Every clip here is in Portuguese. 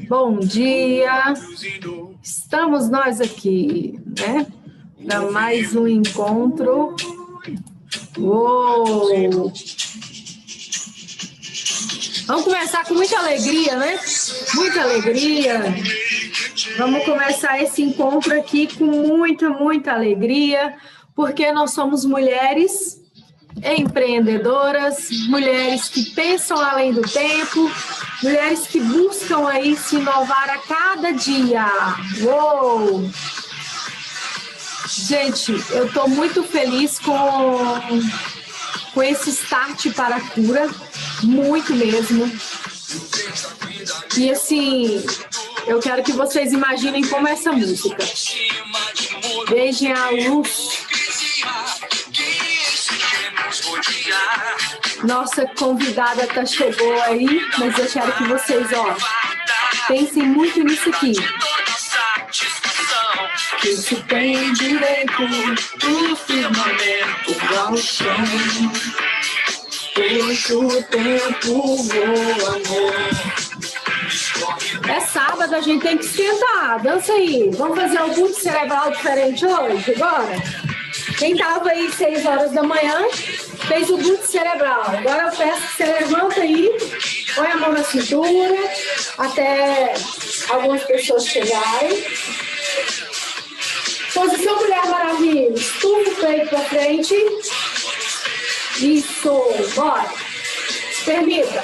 Bom dia, estamos nós aqui, né, para mais um encontro. Uou! Vamos começar com muita alegria, né? Muita alegria. Vamos começar esse encontro aqui com muita alegria, porque nós somos mulheres empreendedoras, mulheres que pensam além do tempo, mulheres que buscam aí se inovar a cada dia. Uou! Gente, eu estou muito feliz com esse start para a cura, muito mesmo. E assim, eu quero que vocês imaginem como é essa música. Vejam a luz. Nossa convidada chegou aí, mas eu quero que vocês, pensem muito nisso aqui. Que se tem direito no firmamento ao chão. Muito tempo, meu amor. É sábado, a gente tem que esquentar. Dança aí. Vamos fazer um boot cerebral diferente hoje, agora? Quem estava aí 6 horas da manhã fez o boot cerebral. Agora eu peço que você levanta aí, põe a mão na cintura, até algumas pessoas chegarem. Posição Mulher Maravilha. Estufa o peito para frente. Isso. Bora. Permita.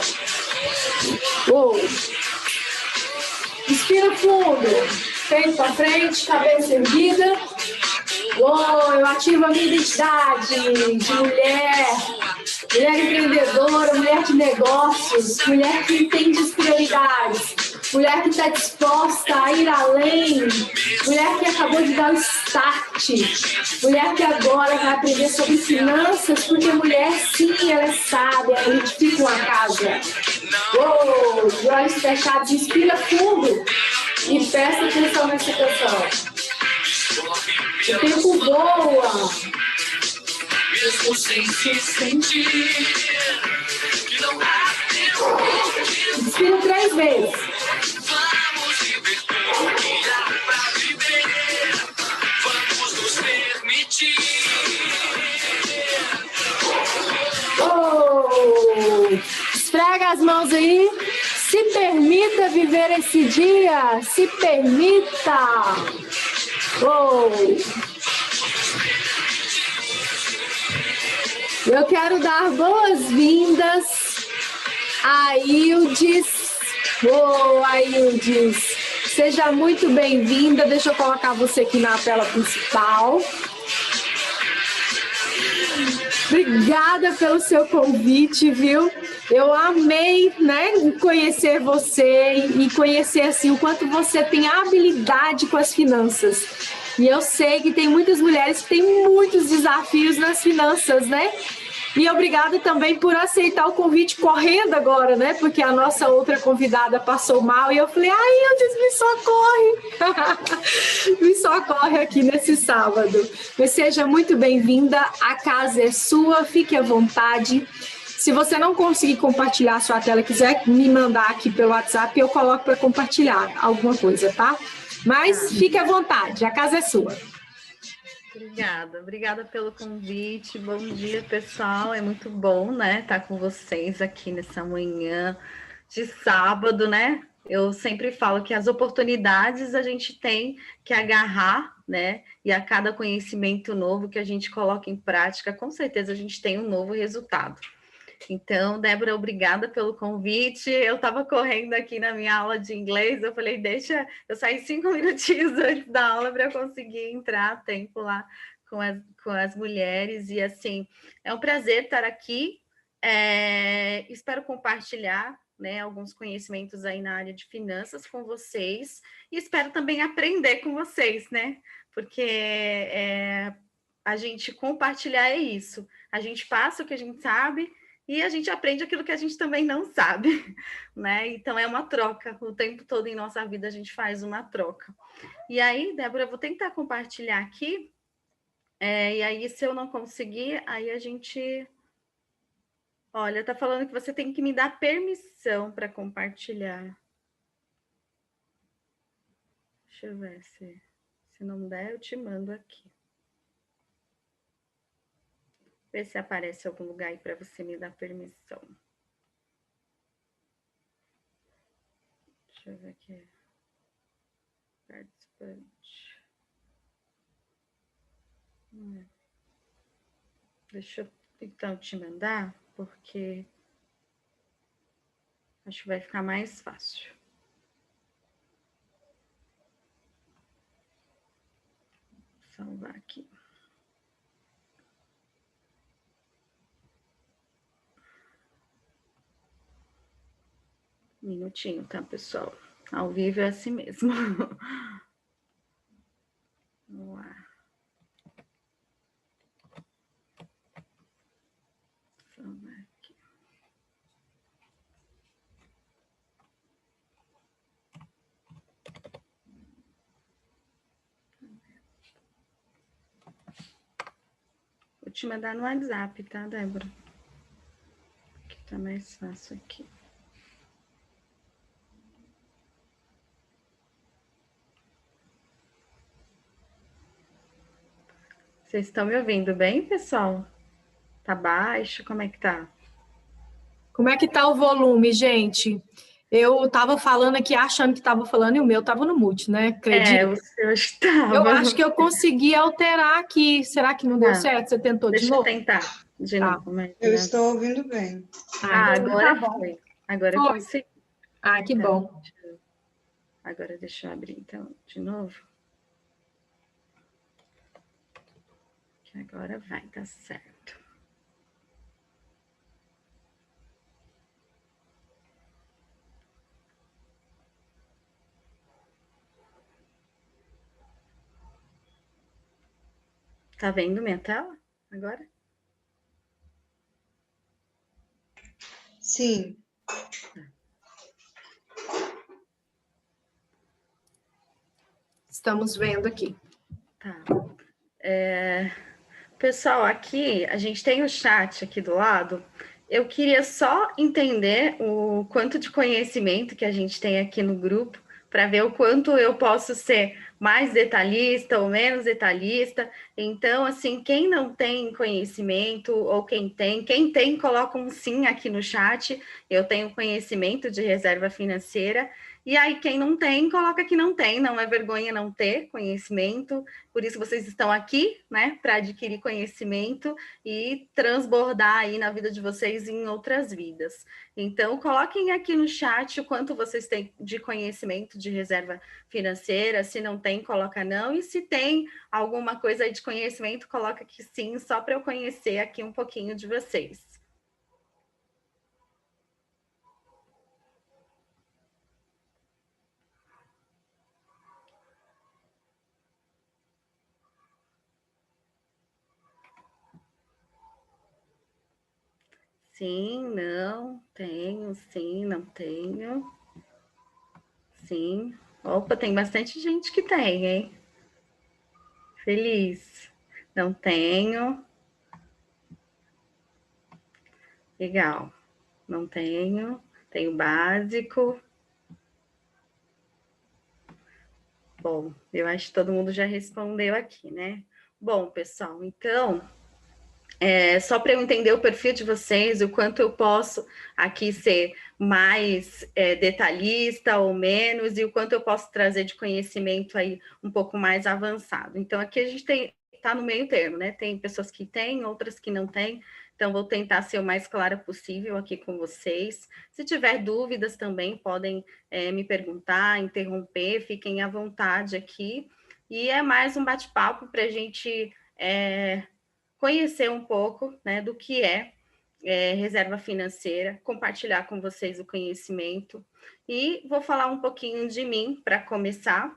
Uou. Inspira fundo. Peito para frente, cabeça erguida. Uou, eu ativo a minha identidade de mulher empreendedora, mulher de negócios, mulher que entende as prioridades, mulher que está disposta a ir além, mulher que acabou de dar o start, mulher que agora vai aprender sobre finanças, porque mulher, sim, ela é sábia, ela edifica uma casa. Uou, de olhos fechados, inspira fundo e presta atenção nessa canção. O tempo voa. Mesmo sem se sentir que não há tempo. Inspira 3 vezes. Vamos viver como que há pra viver. Vamos nos permitir. Oh! Esfrega as mãos aí. Se permita viver esse dia. Se permita. Oh. Eu quero dar boas-vindas a Ildes. Oh, a Ildes. Seja muito bem-vinda. Deixa eu colocar você aqui na tela principal. Obrigada pelo seu convite, viu? Eu amei, né, conhecer você e conhecer assim o quanto você tem habilidade com as finanças. E eu sei que tem muitas mulheres que têm muitos desafios nas finanças, né? E obrigada também por aceitar o convite correndo agora, né? Porque a nossa outra convidada passou mal e eu falei, ai, Ildes, me socorre. Me socorre aqui nesse sábado. Mas seja muito bem-vinda, a casa é sua, fique à vontade. Se você não conseguir compartilhar a sua tela, quiser me mandar aqui pelo WhatsApp, eu coloco para compartilhar alguma coisa, tá? Mas fique à vontade, a casa é sua. Obrigada pelo convite. Bom dia, pessoal. É muito bom, né, estar com vocês aqui nessa manhã de sábado, né? Eu sempre falo que as oportunidades a gente tem que agarrar, né? E a cada conhecimento novo que a gente coloca em prática, com certeza a gente tem um novo resultado. Então, Débora, obrigada pelo convite. Eu estava correndo aqui na minha aula de inglês, eu falei, deixa eu sair 5 minutinhos antes da aula para eu conseguir entrar a tempo lá com as mulheres. E assim, é um prazer estar aqui. Espero compartilhar, né, alguns conhecimentos aí na área de finanças com vocês. E espero também aprender com vocês, né? Porque a gente compartilhar é isso. A gente passa o que a gente sabe e a gente aprende aquilo que a gente também não sabe, né? Então, é uma troca. O tempo todo em nossa vida a gente faz uma troca. E aí, Débora, eu vou tentar compartilhar aqui. E aí, se eu não conseguir, aí a gente... Olha, tá falando que você tem que me dar permissão para compartilhar. Deixa eu ver se não der, eu te mando aqui. Vê se aparece algum lugar aí para você me dar permissão. Deixa eu ver aqui. Participante. Deixa eu então te mandar, porque acho que vai ficar mais fácil. Vou salvar aqui. Um minutinho, tá, pessoal? Ao vivo é assim mesmo. Vamos lá. Salvar aqui. Vou te mandar no WhatsApp, tá, Débora? Que tá mais fácil aqui. Vocês estão me ouvindo bem, pessoal? Tá baixo? Como é que tá? Como é que tá o volume, gente? Eu tava falando aqui, achando que tava falando, e o meu tava no mute, né? Acredito. O seu estava. Eu acho que eu consegui alterar aqui. Será que não deu certo? Você tentou de Deixa novo? eu tentar de Tá. novo. Mas... Eu estou ouvindo bem. Agora tá bom. foi. Agora eu Foi. consegui. Que Então, bom. Agora deixa eu abrir, então, de novo. Que agora vai dar certo. Tá vendo minha tela agora? Sim. Estamos vendo aqui. Tá. Pessoal, aqui a gente tem o chat aqui do lado. Eu queria só entender o quanto de conhecimento que a gente tem aqui no grupo, para ver o quanto eu posso ser mais detalhista ou menos detalhista. Então, assim, quem não tem conhecimento, ou quem tem, coloca um sim aqui no chat. Eu tenho conhecimento de reserva financeira. E aí, quem não tem, coloca que não tem, não é vergonha não ter conhecimento. Por isso vocês estão aqui, né, para adquirir conhecimento e transbordar aí na vida de vocês e em outras vidas. Então, coloquem aqui no chat o quanto vocês têm de conhecimento de reserva financeira. Se não tem, coloca não. E se tem alguma coisa aí de conhecimento, coloca que sim, só para eu conhecer aqui um pouquinho de vocês. Sim, não, tenho, sim, não tenho. Sim. Opa, tem bastante gente que tem, hein? Feliz. Não tenho. Legal. Não tenho. Tenho básico. Bom, eu acho que todo mundo já respondeu aqui, né? Bom, pessoal, então, só para eu entender o perfil de vocês, o quanto eu posso aqui ser mais detalhista ou menos, e o quanto eu posso trazer de conhecimento aí um pouco mais avançado. Então, aqui a gente está no meio termo, né? Tem pessoas que têm, outras que não têm. Então, vou tentar ser o mais clara possível aqui com vocês. Se tiver dúvidas também, podem me perguntar, interromper, fiquem à vontade aqui. E é mais um bate-papo para a gente conhecer um pouco, né, do que é reserva financeira, compartilhar com vocês o conhecimento. E vou falar um pouquinho de mim para começar.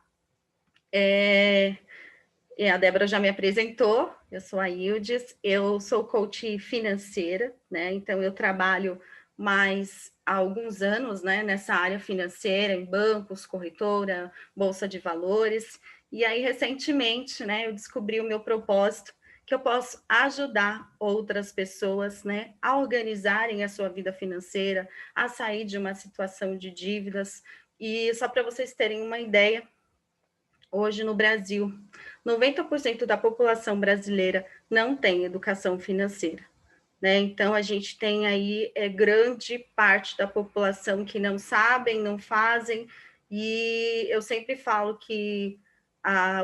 A Débora já me apresentou, eu sou a Ildes, eu sou coach financeira, né? Então eu trabalho mais há alguns anos, né, nessa área financeira, em bancos, corretora, bolsa de valores. E aí, recentemente, né, eu descobri o meu propósito, que eu posso ajudar outras pessoas, né, a organizarem a sua vida financeira, a sair de uma situação de dívidas. E só para vocês terem uma ideia, Hoje no Brasil, 90% da população brasileira não tem educação financeira, né? Então a gente tem aí grande parte da população que não sabem, não fazem, e eu sempre falo que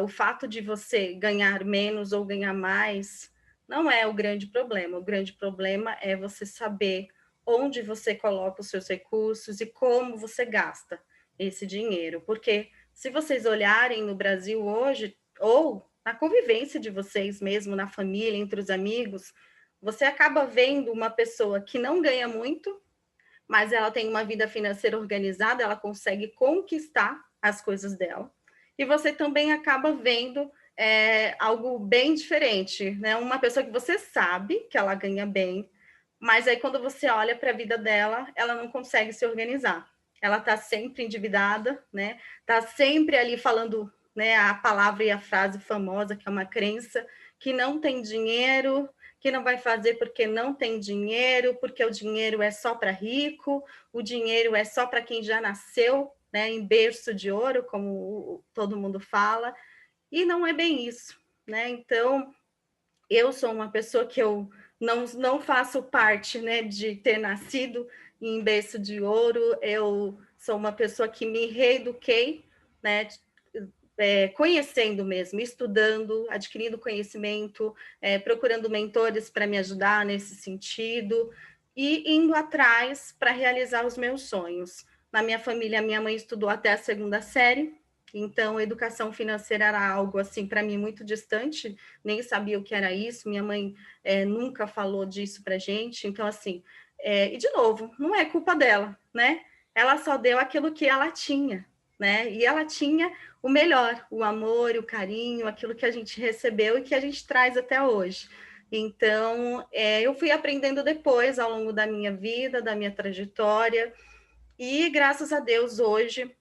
o fato de você ganhar menos ou ganhar mais não é o grande problema. O grande problema é você saber onde você coloca os seus recursos e como você gasta esse dinheiro, porque se vocês olharem no Brasil hoje, ou na convivência de vocês mesmo, na família, entre os amigos, você acaba vendo uma pessoa que não ganha muito, mas ela tem uma vida financeira organizada, ela consegue conquistar as coisas dela. E você também acaba vendo algo bem diferente, né? Uma pessoa que você sabe que ela ganha bem, mas aí quando você olha para a vida dela, ela não consegue se organizar. Ela está sempre endividada, né? Está sempre ali falando, né, a palavra e a frase famosa, que é uma crença, que não tem dinheiro, que não vai fazer porque não tem dinheiro, porque o dinheiro é só para rico, o dinheiro é só para quem já nasceu, né, em berço de ouro, como todo mundo fala, e não é bem isso, né? Então, eu sou uma pessoa que eu não faço parte, né, de ter nascido em berço de ouro. Eu sou uma pessoa que me reeduquei, né, conhecendo mesmo, estudando, adquirindo conhecimento, procurando mentores para me ajudar nesse sentido e indo atrás para realizar os meus sonhos. Na minha família, minha mãe estudou até a segunda série, então educação financeira era algo assim para mim muito distante, nem sabia o que era isso. Minha mãe nunca falou disso para gente, então assim, e de novo, não é culpa dela, né? Ela só deu aquilo que ela tinha, né? E ela tinha o melhor, o amor, o carinho, aquilo que a gente recebeu e que a gente traz até hoje. Então, eu fui aprendendo depois, ao longo da minha vida, da minha trajetória, e graças a Deus, hoje,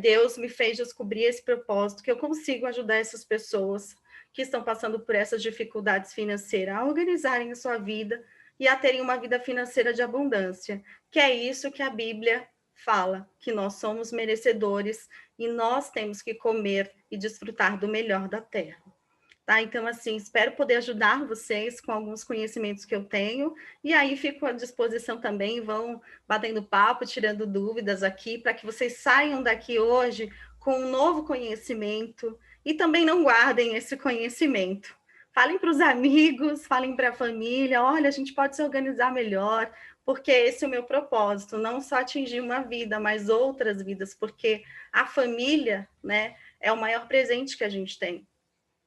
Deus me fez descobrir esse propósito, que eu consigo ajudar essas pessoas que estão passando por essas dificuldades financeiras a organizarem a sua vida e a terem uma vida financeira de abundância, que é isso que a Bíblia fala, que nós somos merecedores e nós temos que comer e desfrutar do melhor da terra. Tá? Então, assim, espero poder ajudar vocês com alguns conhecimentos que eu tenho, e aí fico à disposição também, vão batendo papo, tirando dúvidas aqui, para que vocês saiam daqui hoje com um novo conhecimento, e também não guardem esse conhecimento. Falem para os amigos, falem para a família, olha, a gente pode se organizar melhor, porque esse é o meu propósito, não só atingir uma vida, mas outras vidas, porque a família, né, é o maior presente que a gente tem.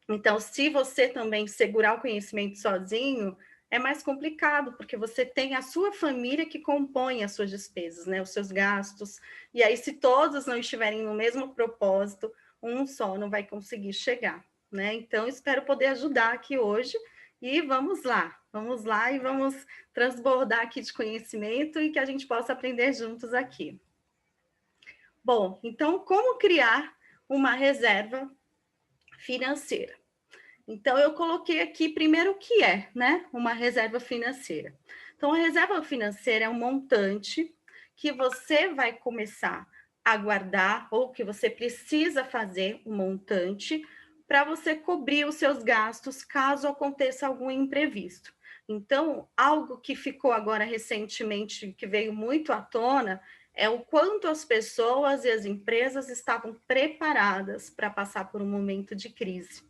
Então, se você também segurar o conhecimento sozinho, é mais complicado, porque você tem a sua família que compõe as suas despesas, né, os seus gastos. E aí, se todos não estiverem no mesmo propósito, um só não vai conseguir chegar, né? Então, espero poder ajudar aqui hoje e vamos lá e vamos transbordar aqui de conhecimento e que a gente possa aprender juntos aqui. Bom, então, como criar uma reserva financeira? Então, eu coloquei aqui primeiro o que é, né? Uma reserva financeira. Então, a reserva financeira é um montante que você vai começar a guardar ou que você precisa fazer um montante para você cobrir os seus gastos caso aconteça algum imprevisto. Então, algo que ficou agora recentemente, que veio muito à tona, é o quanto as pessoas e as empresas estavam preparadas para passar por um momento de crise.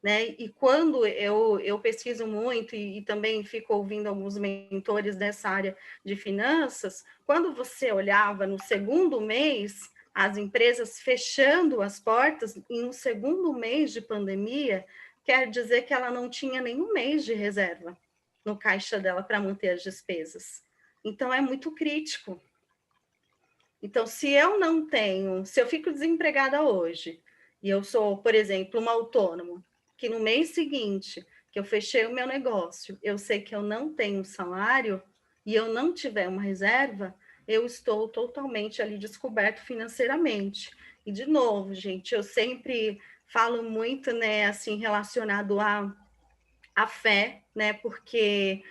Né? E quando eu pesquiso muito e também fico ouvindo alguns mentores dessa área de finanças, quando você olhava no segundo mês, as empresas fechando as portas, em um segundo mês de pandemia, quer dizer que ela não tinha nenhum mês de reserva no caixa dela para manter as despesas. Então, é muito crítico. Então, se eu não tenho, se eu fico desempregada hoje, e eu sou, por exemplo, uma autônoma, que no mês seguinte que eu fechei o meu negócio, eu sei que eu não tenho salário e eu não tiver uma reserva, eu estou totalmente ali descoberto financeiramente. E de novo, gente, eu sempre falo muito, né, assim, relacionado à fé, né, porque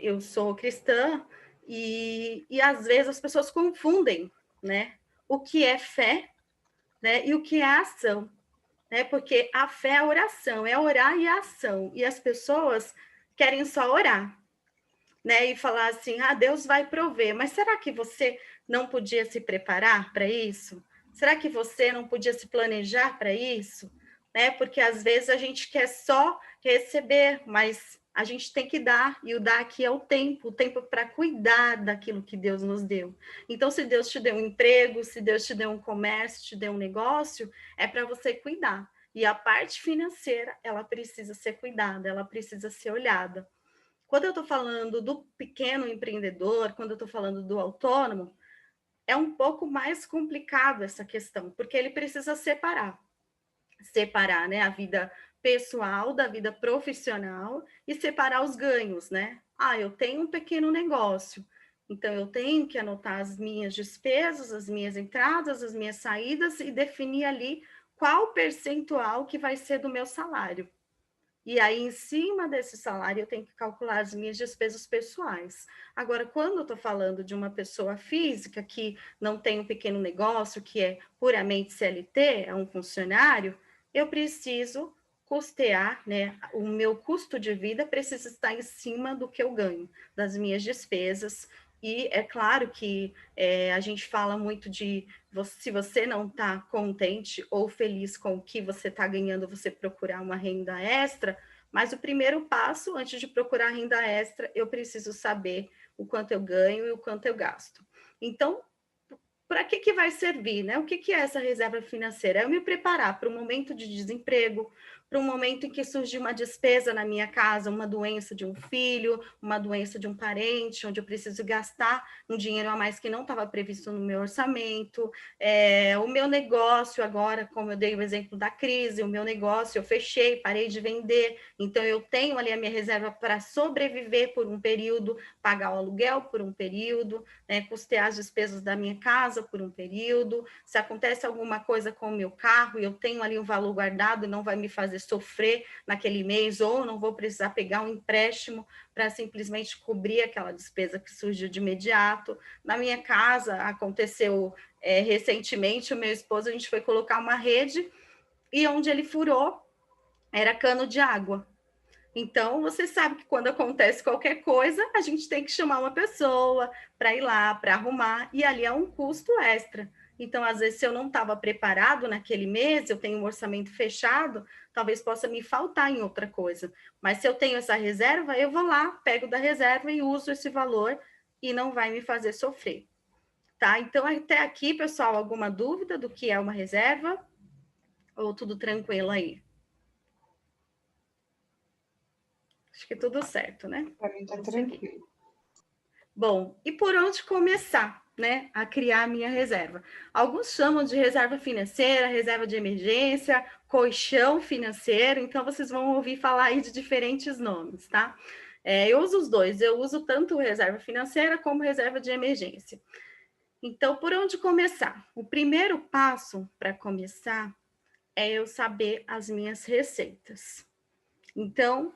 eu sou cristã e às vezes as pessoas confundem, né, o que é fé né? E o que é a ação, né? Porque a fé é a oração, é orar e a ação. E as pessoas querem só orar, né? E falar assim: ah, Deus vai prover. Mas será que você não podia se preparar para isso? Será que você não podia se planejar para isso? Né? Porque às vezes a gente quer só receber, mas a gente tem que dar, e o dar aqui é o tempo para cuidar daquilo que Deus nos deu. Então, se Deus te deu um emprego, se Deus te deu um comércio, te deu um negócio, é para você cuidar. E a parte financeira, ela precisa ser cuidada, ela precisa ser olhada. Quando eu estou falando do pequeno empreendedor, quando eu estou falando do autônomo, é um pouco mais complicado essa questão, porque ele precisa separar, né, a vida pessoal da vida profissional e separar os ganhos, né? Ah, eu tenho um pequeno negócio, então eu tenho que anotar as minhas despesas, as minhas entradas, as minhas saídas e definir ali qual percentual que vai ser do meu salário. E aí, em cima desse salário, eu tenho que calcular as minhas despesas pessoais. Agora, quando eu estou falando de uma pessoa física que não tem um pequeno negócio, que é puramente CLT, é um funcionário, eu preciso custear, né? O meu custo de vida precisa estar em cima do que eu ganho, das minhas despesas. E é claro que a gente fala muito de se você não está contente ou feliz com o que você está ganhando, você procurar uma renda extra, mas o primeiro passo, antes de procurar renda extra, eu preciso saber o quanto eu ganho e o quanto eu gasto. Então, para que vai servir, né? O que é essa reserva financeira? É eu me preparar para um momento de desemprego, para um momento em que surge uma despesa na minha casa, uma doença de um filho, uma doença de um parente, onde eu preciso gastar um dinheiro a mais que não estava previsto no meu orçamento. O meu negócio agora, como eu dei o exemplo da crise, o meu negócio eu fechei, parei de vender, então eu tenho ali a minha reserva para sobreviver por um período, pagar o aluguel por um período, né, custear as despesas da minha casa por um período. Se acontece alguma coisa com o meu carro e eu tenho ali um valor guardado, não vai me fazer sofrer naquele mês, ou não vou precisar pegar um empréstimo para simplesmente cobrir aquela despesa que surgiu de imediato. Na minha casa, aconteceu recentemente, o meu esposo, a gente foi colocar uma rede e onde ele furou era cano de água. Então, você sabe que quando acontece qualquer coisa, a gente tem que chamar uma pessoa para ir lá, para arrumar, e ali é um custo extra. Então, às vezes, se eu não estava preparado naquele mês, eu tenho um orçamento fechado, talvez possa me faltar em outra coisa. Mas se eu tenho essa reserva, eu vou lá, pego da reserva e uso esse valor e não vai me fazer sofrer. Tá? Então, até aqui, pessoal, alguma dúvida do que é uma reserva? Ou tudo tranquilo aí? Acho que tudo certo, né? Para mim está tranquilo. Bom, e por onde começar, né, a criar a minha reserva? Alguns chamam de reserva financeira, reserva de emergência, colchão financeiro, então vocês vão ouvir falar aí de diferentes nomes, tá? Eu uso os dois, eu uso tanto reserva financeira como reserva de emergência. Então, por onde começar? O primeiro passo para começar é eu saber as minhas receitas. Então,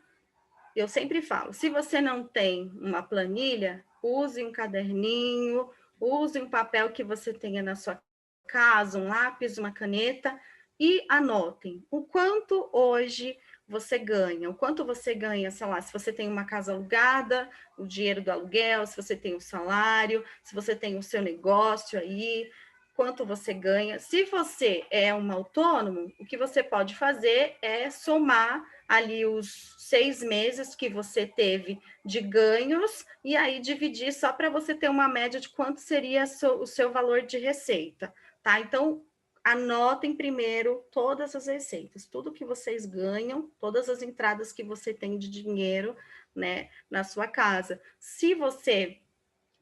eu sempre falo, se você não tem uma planilha, use um caderninho, use um papel que você tenha na sua casa, um lápis, uma caneta, e anotem o quanto hoje você ganha, o quanto você ganha, sei lá, se você tem uma casa alugada, o dinheiro do aluguel, se você tem o salário, se você tem o seu negócio aí, quanto você ganha. Se você é um autônomo, o que você pode fazer é somar ali os 6 meses que você teve de ganhos e aí dividir só para você ter uma média de quanto seria o seu valor de receita, tá? Então, anotem primeiro todas as receitas, tudo que vocês ganham, todas as entradas que você tem de dinheiro, né, na sua casa. Se você,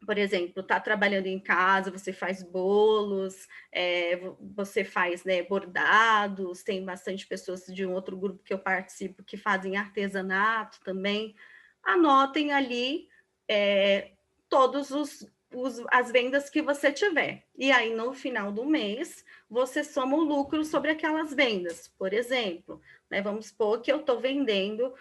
por exemplo, está trabalhando em casa, você faz bolos, você faz, né, bordados, tem bastante pessoas de um outro grupo que eu participo que fazem artesanato também. Anotem ali todos as vendas que você tiver. E aí, no final do mês, você soma o lucro sobre aquelas vendas. Por exemplo, né, vamos supor que eu estou vendendo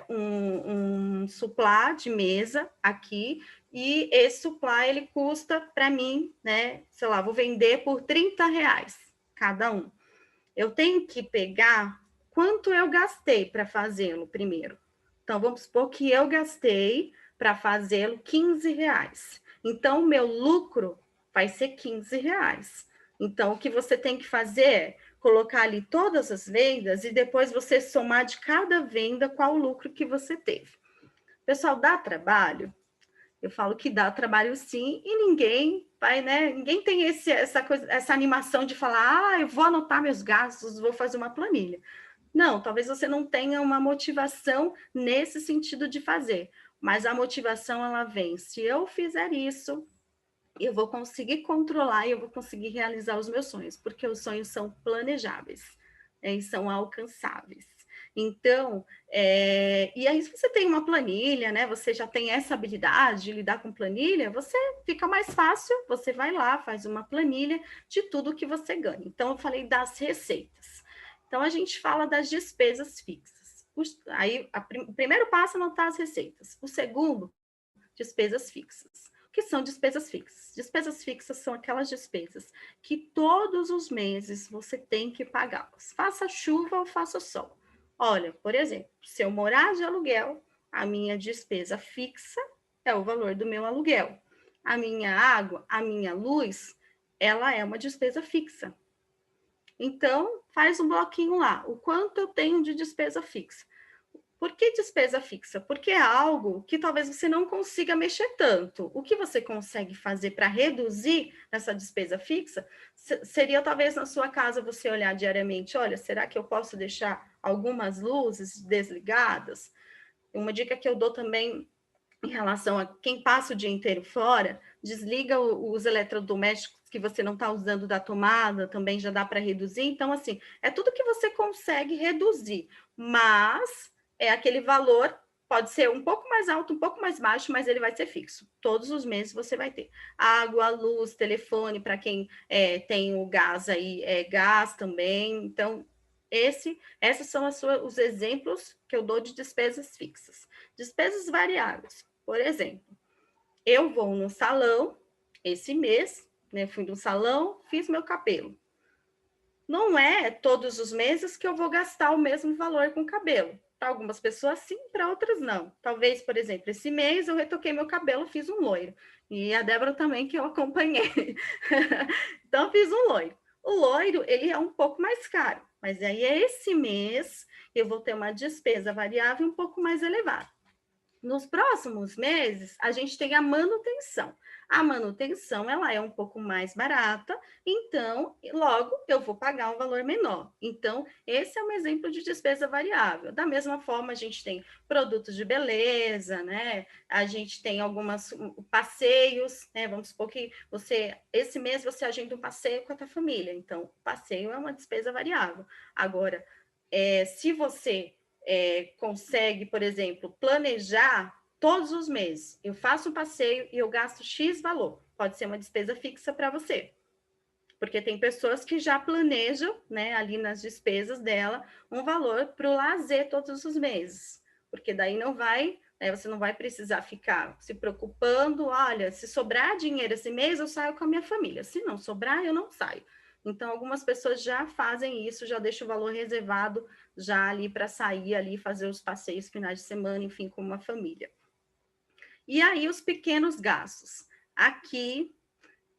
um suplá de mesa aqui, e esse supply, ele custa para mim, né, sei lá, vou vender por R$30. cada um. Eu tenho que pegar quanto eu gastei para fazê-lo primeiro. Então, vamos supor que eu gastei para fazê-lo R$ 15. Então, o meu lucro vai ser R$ 15. Então, o que você tem que fazer é colocar ali todas as vendas e depois você somar de cada venda qual o lucro que você teve. Pessoal, dá trabalho? Eu falo que dá trabalho sim, e ninguém vai, né? Ninguém tem essa animação de falar, eu vou anotar meus gastos, vou fazer uma planilha. Não, talvez você não tenha uma motivação nesse sentido de fazer, mas a motivação ela vem. Se eu fizer isso, eu vou conseguir controlar e eu vou conseguir realizar os meus sonhos, porque os sonhos são planejáveis, né, e são alcançáveis. Então, e aí se você tem uma planilha, né, você já tem essa habilidade de lidar com planilha, você fica mais fácil, você vai lá, faz uma planilha de tudo que você ganha. Então, eu falei das receitas. Então, a gente fala das despesas fixas. Aí, o primeiro passo é anotar as receitas. O segundo, despesas fixas. O que são despesas fixas? Despesas fixas são aquelas despesas que todos os meses você tem que pagá-las. Faça chuva ou faça sol. Olha, por exemplo, se eu morar de aluguel, a minha despesa fixa é o valor do meu aluguel. A minha água, a minha luz, ela é uma despesa fixa. Então, faz um bloquinho lá. O quanto eu tenho de despesa fixa? Por que despesa fixa? Porque é algo que talvez você não consiga mexer tanto. O que você consegue fazer para reduzir essa despesa fixa seria talvez na sua casa você olhar diariamente, olha, será que eu posso deixar algumas luzes desligadas? Uma dica que eu dou também em relação a quem passa o dia inteiro fora, desliga os eletrodomésticos que você não está usando da tomada, também já dá para reduzir. Então, assim, é tudo que você consegue reduzir, mas é aquele valor, pode ser um pouco mais alto, um pouco mais baixo, mas ele vai ser fixo. Todos os meses você vai ter água, luz, telefone, para quem tem o gás aí, gás também. Então, esses são os exemplos que eu dou de despesas fixas. Despesas variáveis. Por exemplo, eu vou no salão esse mês, né? Fui no salão, fiz meu cabelo. Não é todos os meses que eu vou gastar o mesmo valor com cabelo. Para algumas pessoas sim, para outras não. Talvez, por exemplo, esse mês eu retoquei meu cabelo, fiz um loiro. E a Débora também, que eu acompanhei. Então, fiz um loiro. O loiro, ele é um pouco mais caro, mas aí esse mês eu vou ter uma despesa variável um pouco mais elevada. Nos próximos meses, a gente tem a manutenção. A manutenção, ela é um pouco mais barata, então, logo, eu vou pagar um valor menor. Então, esse é um exemplo de despesa variável. Da mesma forma, a gente tem produtos de beleza, né? A gente tem alguns passeios, né? Vamos supor que esse mês, você agenda um passeio com a tua família. Então, o passeio é uma despesa variável. Agora, se você consegue, por exemplo, planejar todos os meses. Eu faço um passeio e eu gasto X valor. Pode ser uma despesa fixa para você. Porque tem pessoas que já planejam, né, ali nas despesas dela, um valor para o lazer todos os meses. Porque daí não vai, você não vai precisar ficar se preocupando, olha, se sobrar dinheiro esse mês, eu saio com a minha família. Se não sobrar, eu não saio. Então, algumas pessoas já fazem isso, já deixam o valor reservado já ali para sair ali, fazer os passeios finais de semana, enfim, com uma família. E aí, os pequenos gastos. Aqui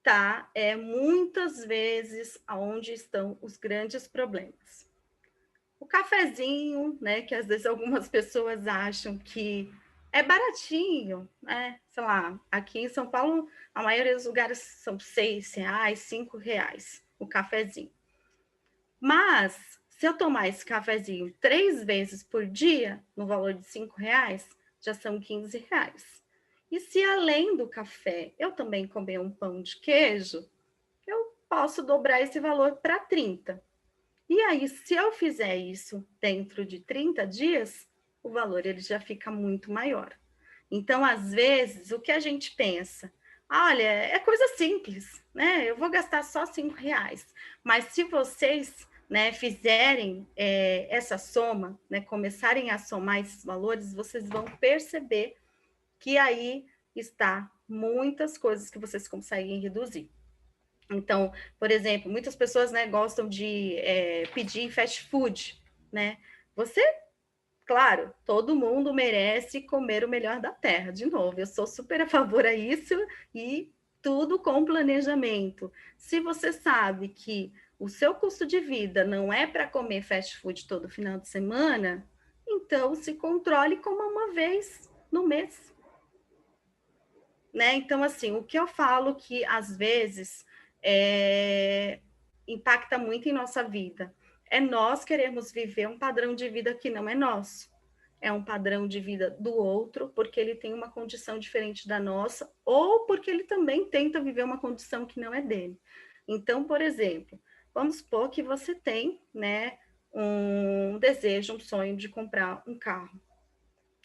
tá, muitas vezes, onde estão os grandes problemas. O cafezinho, né, que às vezes algumas pessoas acham que é baratinho, né? Sei lá, aqui em São Paulo, a maioria dos lugares são R$ 6, R$ 5 o cafezinho. Mas, se eu tomar esse cafezinho 3 vezes por dia, no valor de R$ 5, já são R$ 15. E se além do café eu também comer um pão de queijo, eu posso dobrar esse valor para 30. E aí, se eu fizer isso dentro de 30 dias, o valor ele já fica muito maior. Então, às vezes, o que a gente pensa? Olha, é coisa simples, né? Eu vou gastar só R$ 5. Mas se vocês, né, fizerem essa soma, né, começarem a somar esses valores, vocês vão perceber que aí está muitas coisas que vocês conseguem reduzir. Então, por exemplo, muitas pessoas, né, gostam de pedir fast food, né? Você, claro, todo mundo merece comer o melhor da terra. De novo, eu sou super a favor a isso e tudo com planejamento. Se você sabe que o seu custo de vida não é para comer fast food todo final de semana, então se controle como uma vez no mês, né? Então, assim, o que eu falo que às vezes é, impacta muito em nossa vida é nós queremos viver um padrão de vida que não é nosso. É um padrão de vida do outro, porque ele tem uma condição diferente da nossa, ou porque ele também tenta viver uma condição que não é dele. Então, por exemplo, vamos supor que você tem, né, um desejo, um sonho de comprar um carro.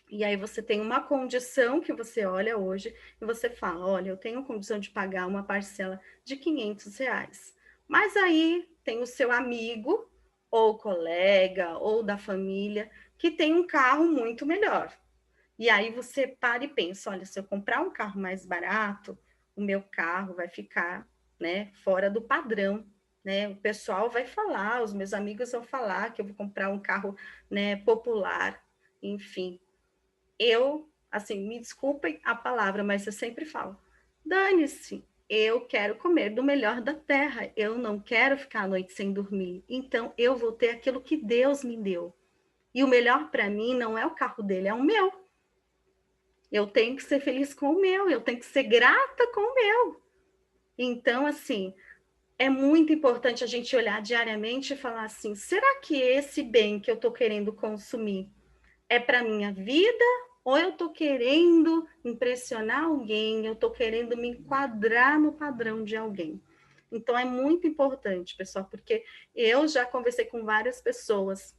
E aí você tem uma condição que você olha hoje e você fala, olha, eu tenho condição de pagar uma parcela de R$ 500. Mas aí tem o seu amigo, ou colega, ou da família, que tem um carro muito melhor. E aí você para e pensa, olha, se eu comprar um carro mais barato, o meu carro vai ficar, né, fora do padrão, né? O pessoal vai falar, os meus amigos vão falar que eu vou comprar um carro, né, popular, enfim. Eu, assim, me desculpem a palavra, mas eu sempre falo: dane-se, eu quero comer do melhor da terra, eu não quero ficar a noite sem dormir. Então, eu vou ter aquilo que Deus me deu. E o melhor para mim não é o carro dele, é o meu. Eu tenho que ser feliz com o meu, eu tenho que ser grata com o meu. Então, assim, é muito importante a gente olhar diariamente e falar assim: será que esse bem que eu estou querendo consumir é para minha vida ou eu estou querendo impressionar alguém, eu estou querendo me enquadrar no padrão de alguém? Então é muito importante, pessoal, porque eu já conversei com várias pessoas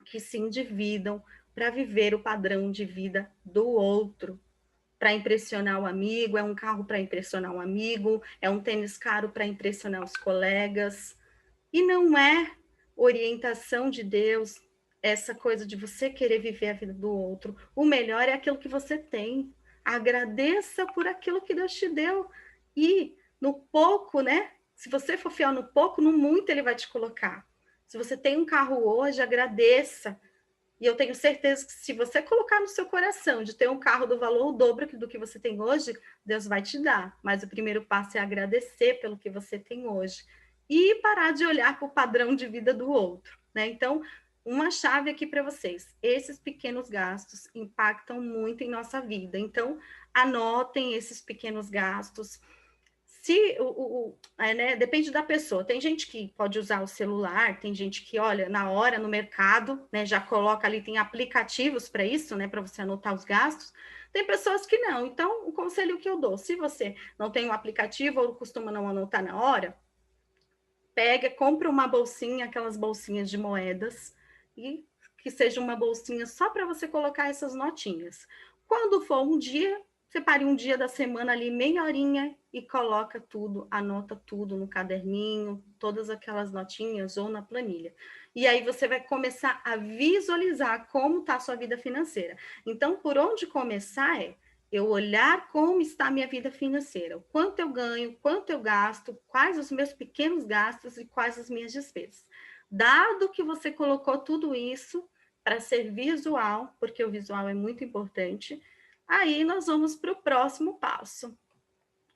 que se endividam para viver o padrão de vida do outro, para impressionar o amigo, é um carro para impressionar um amigo, é um tênis caro para impressionar os colegas. E não é orientação de Deus, essa coisa de você querer viver a vida do outro. O melhor é aquilo que você tem. Agradeça por aquilo que Deus te deu. E no pouco, né? Se você for fiel no pouco, no muito ele vai te colocar. Se você tem um carro hoje, agradeça. E eu tenho certeza que se você colocar no seu coração de ter um carro do valor o dobro do que você tem hoje, Deus vai te dar. Mas o primeiro passo é agradecer pelo que você tem hoje e parar de olhar para o padrão de vida do outro, né? Então, uma chave aqui para vocês: esses pequenos gastos impactam muito em nossa vida. Então, anotem esses pequenos gastos. Se né, depende da pessoa. Tem gente que pode usar o celular, tem gente que olha na hora no mercado, né, já coloca ali, tem aplicativos para isso, né, para você anotar os gastos. Tem pessoas que não. Então, o conselho que eu dou, se você não tem um aplicativo ou costuma não anotar na hora, pega, compra uma bolsinha, aquelas bolsinhas de moedas, e que seja uma bolsinha só para você colocar essas notinhas. Quando for um dia, separe um dia da semana ali, meia horinha, e coloca tudo, anota tudo no caderninho, todas aquelas notinhas ou na planilha. E aí você vai começar a visualizar como está a sua vida financeira. Então, por onde começar é eu olhar como está a minha vida financeira, o quanto eu ganho, quanto eu gasto, quais os meus pequenos gastos e quais as minhas despesas. Dado que você colocou tudo isso para ser visual, porque o visual é muito importante, aí nós vamos para o próximo passo.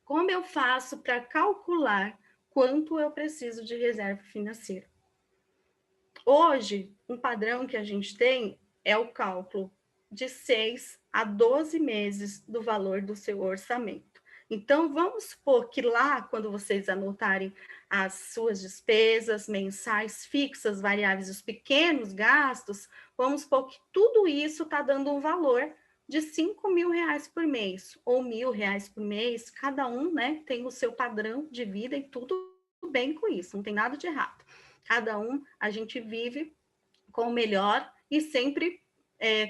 Como eu faço para calcular quanto eu preciso de reserva financeira? Hoje, um padrão que a gente tem é o cálculo de 6 a 12 meses do valor do seu orçamento. Então, vamos supor que lá, quando vocês anotarem as suas despesas mensais fixas, variáveis, os pequenos gastos, vamos supor que tudo isso está dando um valor de R$ 5.000 por mês, ou R$ 1.000 por mês, cada um, né, tem o seu padrão de vida e tudo bem com isso, não tem nada de errado. Cada um, a gente vive com o melhor e sempre,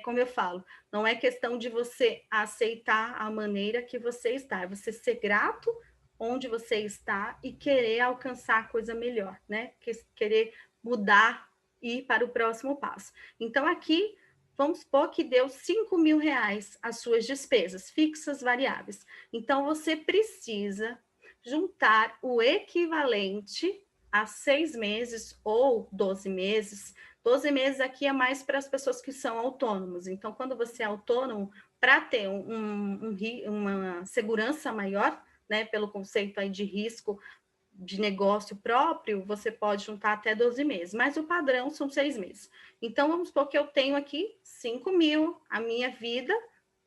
como eu falo, não é questão de você aceitar a maneira que você está, é você ser grato onde você está e querer alcançar coisa melhor, né? Querer mudar e ir para o próximo passo. Então, aqui, vamos supor que deu R$ 5.000 as suas despesas fixas variáveis. Então, você precisa juntar o equivalente a 6 meses ou 12 meses. 12 meses aqui é mais para as pessoas que são autônomos. Então, quando você é autônomo, para ter uma segurança maior, né, pelo conceito aí de risco de negócio próprio, você pode juntar até 12 meses, mas o padrão são 6 meses. Então, vamos supor que eu tenho aqui 5 mil, a minha vida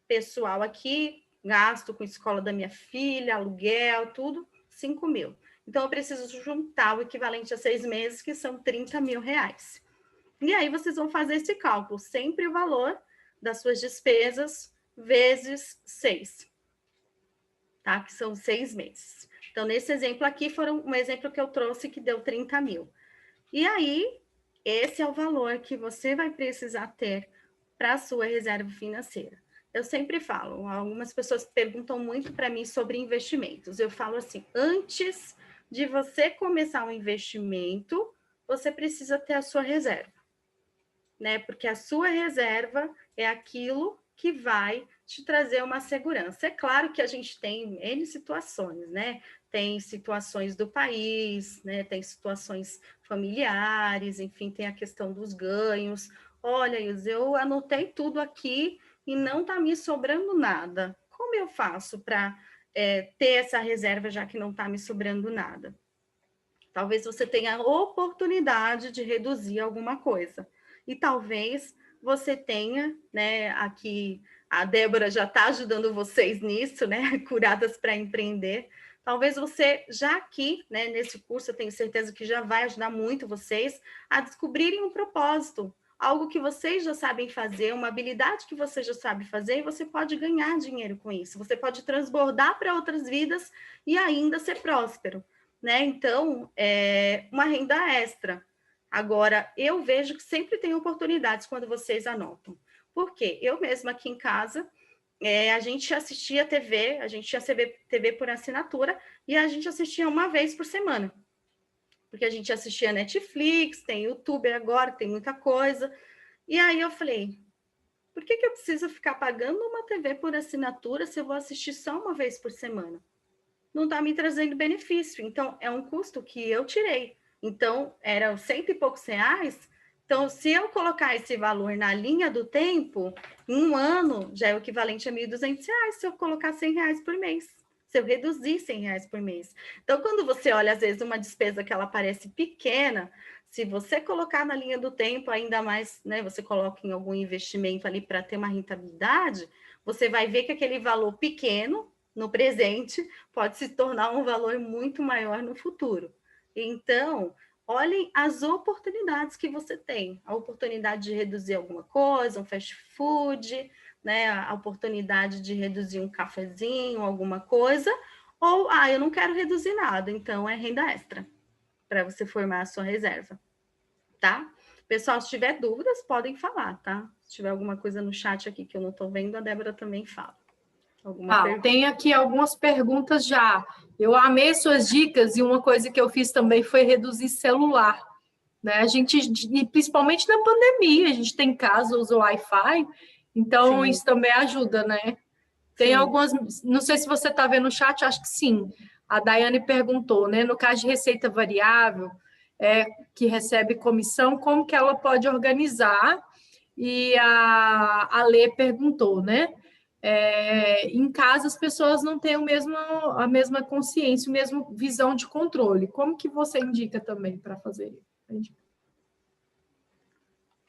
pessoal aqui, gasto com a escola da minha filha, aluguel, tudo, 5 mil. Então, eu preciso juntar o equivalente a 6 meses, que são 30 mil reais. E aí, vocês vão fazer esse cálculo, sempre o valor das suas despesas vezes 6, tá? Que são 6 meses. Então, nesse exemplo aqui, um exemplo que eu trouxe que deu 30 mil. E aí, esse é o valor que você vai precisar ter para a sua reserva financeira. Eu sempre falo, algumas pessoas perguntam muito para mim sobre investimentos. Eu falo assim, antes de você começar um investimento, você precisa ter a sua reserva, né? Porque a sua reserva é aquilo que vai te trazer uma segurança. É claro que a gente tem N situações, né? Tem situações do país, né? Tem situações familiares, enfim, tem a questão dos ganhos. Olha, Ilse, eu anotei tudo aqui e não está me sobrando nada. Como eu faço para ter essa reserva, já que não está me sobrando nada? Talvez você tenha a oportunidade de reduzir alguma coisa. E talvez você tenha, né, aqui a Débora já está ajudando vocês nisso, né, Curadas para Empreender. Talvez você já aqui, né, nesse curso, eu tenho certeza que já vai ajudar muito vocês a descobrirem um propósito, algo que vocês já sabem fazer, uma habilidade que você já sabe fazer, e você pode ganhar dinheiro com isso. Você pode transbordar para outras vidas e ainda ser próspero, né? Então, uma renda extra. Agora, eu vejo que sempre tem oportunidades quando vocês anotam. Por quê? Eu mesma aqui em casa, a gente assistia TV, a gente tinha TV por assinatura, e a gente assistia uma vez por semana. Porque a gente assistia Netflix, tem YouTube agora, tem muita coisa. E aí eu falei, por que eu preciso ficar pagando uma TV por assinatura se eu vou assistir só uma vez por semana? Não está me trazendo benefício. Então, é um custo que eu tirei. Então, eram 100 e poucos reais. Então, se eu colocar esse valor na linha do tempo, em um ano, já é o equivalente a R$ 1.200 se eu colocar R$ 100 por mês. Se eu reduzir R$ 100 por mês. Então, quando você olha, às vezes, uma despesa que ela parece pequena, se você colocar na linha do tempo, ainda mais, né, você coloca em algum investimento ali para ter uma rentabilidade, você vai ver que aquele valor pequeno, no presente, pode se tornar um valor muito maior no futuro. Então, olhem as oportunidades que você tem. A oportunidade de reduzir alguma coisa, um fast food, né? A oportunidade de reduzir um cafezinho, alguma coisa. Ou, eu não quero reduzir nada, então é renda extra para você formar a sua reserva, tá? Pessoal, se tiver dúvidas, podem falar, tá? Se tiver alguma coisa no chat aqui que eu não estou vendo, a Débora também fala. Tem aqui algumas perguntas já. Eu amei suas dicas e uma coisa que eu fiz também foi reduzir celular, né? A gente, e principalmente na pandemia, a gente tem casa, usa Wi-Fi, então Sim. isso também ajuda, né? Tem Sim. algumas, não sei se você está vendo no chat, acho que sim. A Daiane perguntou, né? No caso de receita variável, que recebe comissão, como que ela pode organizar? E a Lê perguntou, né? Em casa as pessoas não têm a mesma consciência, a mesma visão de controle. Como que você indica também para fazer?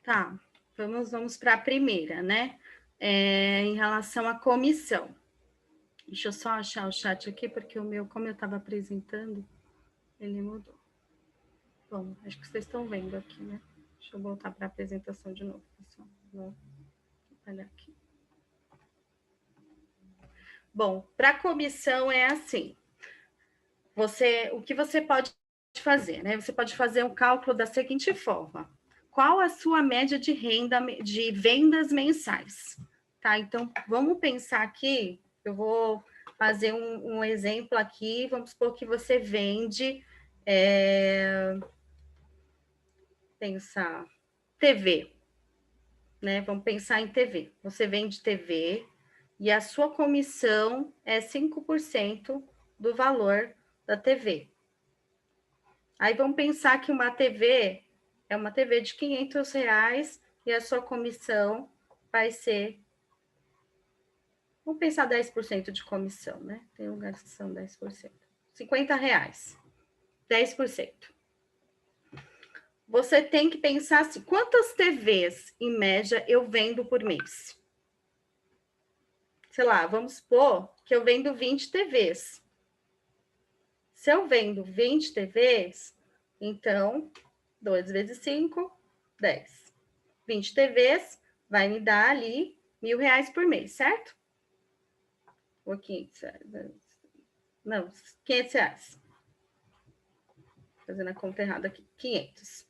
Tá, vamos para a primeira, né? Em relação à comissão. Deixa eu só achar o chat aqui, porque o meu, como eu estava apresentando, ele mudou. Bom, acho que vocês estão vendo aqui, né? Deixa eu voltar para a apresentação de novo, pessoal. Olha aqui. Bom, para a comissão é assim. O que você pode fazer, né? Você pode fazer um cálculo da seguinte forma: qual a sua média de renda de vendas mensais? Tá? Então, vamos pensar aqui. Eu vou fazer um exemplo aqui. Vamos supor que você vende, pensar TV, né? Vamos pensar em TV. Você vende TV e a sua comissão é 5% do valor da TV. Aí vamos pensar que uma TV é uma TV de R$ 500 e a sua comissão vai ser... Vamos pensar 10% de comissão, né? Tem lugares que são 10%. R$ 50. 10%. Você tem que pensar assim, quantas TVs, em média, eu vendo por mês? Sei lá, vamos supor que eu vendo 20 TVs. Se eu vendo 20 TVs, então, 2 vezes 5, 10. 20 TVs vai me dar ali R$ 1.000 por mês, certo? Ou 500, não, R$ 500. Fazendo a conta errada aqui, 500.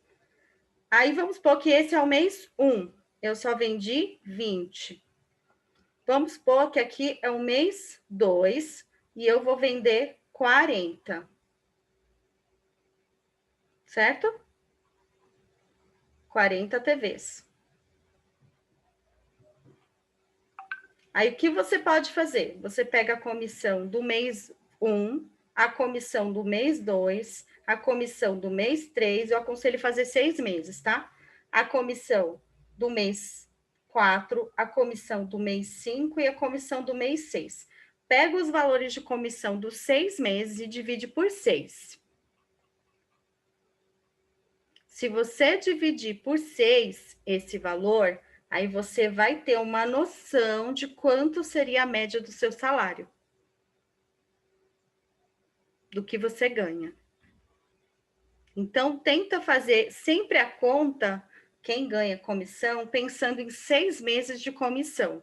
Aí vamos supor que esse é o mês 1. Eu só vendi 20. Vamos supor que aqui é o mês 2 e eu vou vender 40. Certo? 40 TVs. Aí o que você pode fazer? Você pega a comissão do mês 1, a comissão do mês 2, a comissão do mês 3, eu aconselho fazer 6 meses, tá? A comissão do mês 4, a comissão do mês 5 e a comissão do mês 6. Pega os valores de comissão dos 6 meses e divide por 6. Se você dividir por 6 esse valor, aí você vai ter uma noção de quanto seria a média do seu salário. Do que você ganha. Então, tenta fazer sempre a conta, quem ganha comissão, pensando em 6 meses de comissão.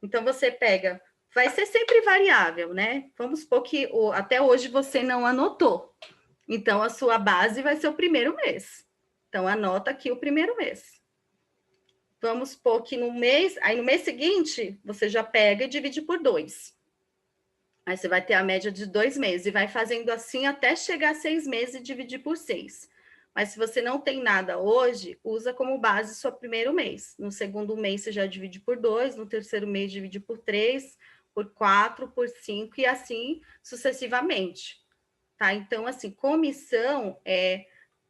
Então, você pega, vai ser sempre variável, né? Vamos supor que até hoje você não anotou. Então, a sua base vai ser o primeiro mês. Então, anota aqui o primeiro mês. Vamos supor que no mês seguinte, você já pega e divide por 2. Aí você vai ter a média de 2 meses e vai fazendo assim até chegar a 6 meses e dividir por 6. Mas se você não tem nada hoje, usa como base o seu primeiro mês. No segundo mês você já divide por 2, no terceiro mês divide por 3, por 4, por 5 e assim sucessivamente. Tá? Então, assim, comissão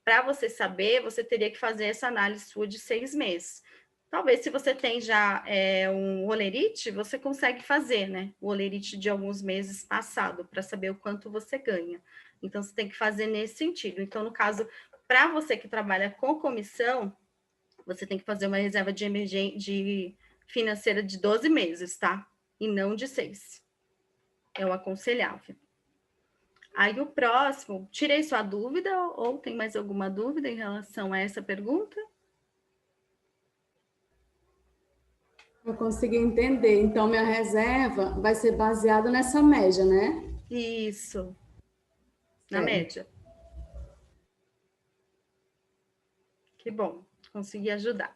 para você saber, você teria que fazer essa análise sua de 6 meses. Talvez, se você tem já um olerite, você consegue fazer, né? O olerite de alguns meses passado, para saber o quanto você ganha. Então, você tem que fazer nesse sentido. Então, no caso, para você que trabalha com comissão, você tem que fazer uma reserva de emergência financeira de 12 meses, tá? E não de 6. É o aconselhável. Aí, o próximo, tirei sua dúvida ou tem mais alguma dúvida em relação a essa pergunta? Eu consegui entender. Então, minha reserva vai ser baseada nessa média, né? Isso. Na média. Que bom, consegui ajudar.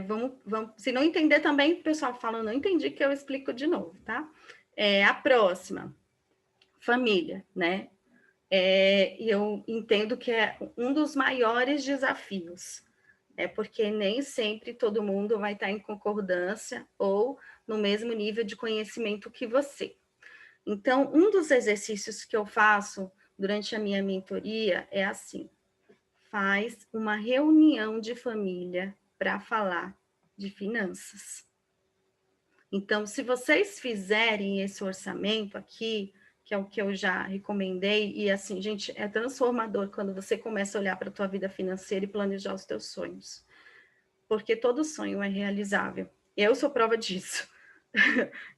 Vamos, se não entender também, o pessoal fala, não entendi, que eu explico de novo, tá? A próxima, família, né? E eu entendo que é um dos maiores desafios. Porque nem sempre todo mundo vai estar em concordância ou no mesmo nível de conhecimento que você. Então, um dos exercícios que eu faço durante a minha mentoria é assim: faz uma reunião de família para falar de finanças. Então, se vocês fizerem esse orçamento aqui, que é o que eu já recomendei, e assim, gente, é transformador quando você começa a olhar para a tua vida financeira e planejar os teus sonhos. Porque todo sonho é realizável. Eu sou prova disso.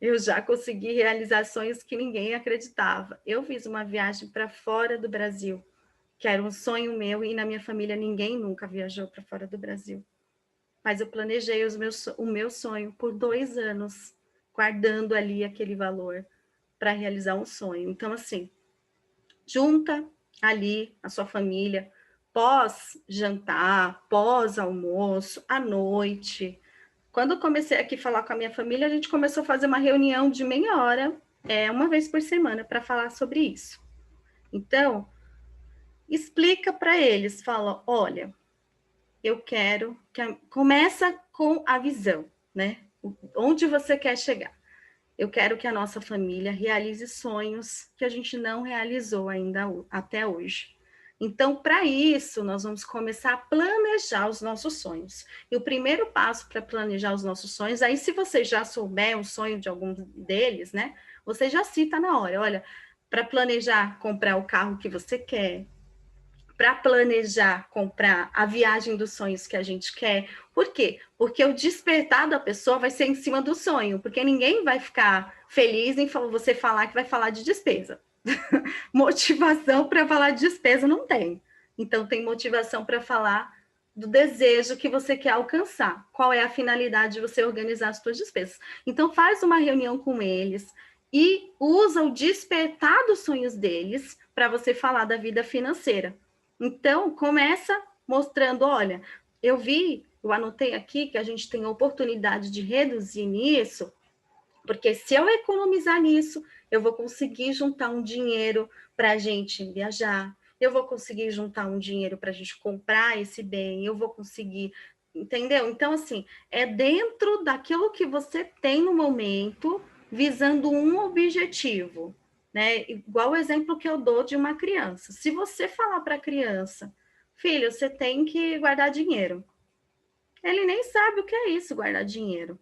Eu já consegui realizar sonhos que ninguém acreditava. Eu fiz uma viagem para fora do Brasil, que era um sonho meu, e na minha família ninguém nunca viajou para fora do Brasil. Mas eu planejei o meu sonho por 2 anos, guardando ali aquele valor para realizar um sonho. Então, assim, junta ali a sua família, pós-jantar, pós-almoço, à noite. Quando eu comecei aqui a falar com a minha família, a gente começou a fazer uma reunião de meia hora, uma vez por semana, para falar sobre isso. Então, explica para eles, fala, olha, eu quero que começa com a visão, né? Onde você quer chegar. eu quero que a nossa família realize sonhos que a gente não realizou ainda até hoje. Então, para isso, nós vamos começar a planejar os nossos sonhos. E o primeiro passo para planejar os nossos sonhos, aí se você já souber o sonho de algum deles, né? Você já cita na hora, olha, para planejar comprar o carro que você quer, para planejar comprar a viagem dos sonhos que a gente quer. Por quê? Porque o despertar da pessoa vai ser em cima do sonho, porque ninguém vai ficar feliz em você falar que vai falar de despesa. Motivação para falar de despesa não tem. Então, tem motivação para falar do desejo que você quer alcançar. Qual é a finalidade de você organizar as suas despesas? Então, faz uma reunião com eles e usa o despertar dos sonhos deles para você falar da vida financeira. Então, começa mostrando, olha, eu anotei aqui que a gente tem a oportunidade de reduzir nisso, porque se eu economizar nisso, eu vou conseguir juntar um dinheiro para a gente viajar, eu vou conseguir juntar um dinheiro para a gente comprar esse bem, eu vou conseguir, entendeu? Então, assim, é dentro daquilo que você tem no momento, visando um objetivo, né? Igual o exemplo que eu dou de uma criança. Se você falar para a criança, filho, você tem que guardar dinheiro, ele nem sabe o que é isso, guardar dinheiro.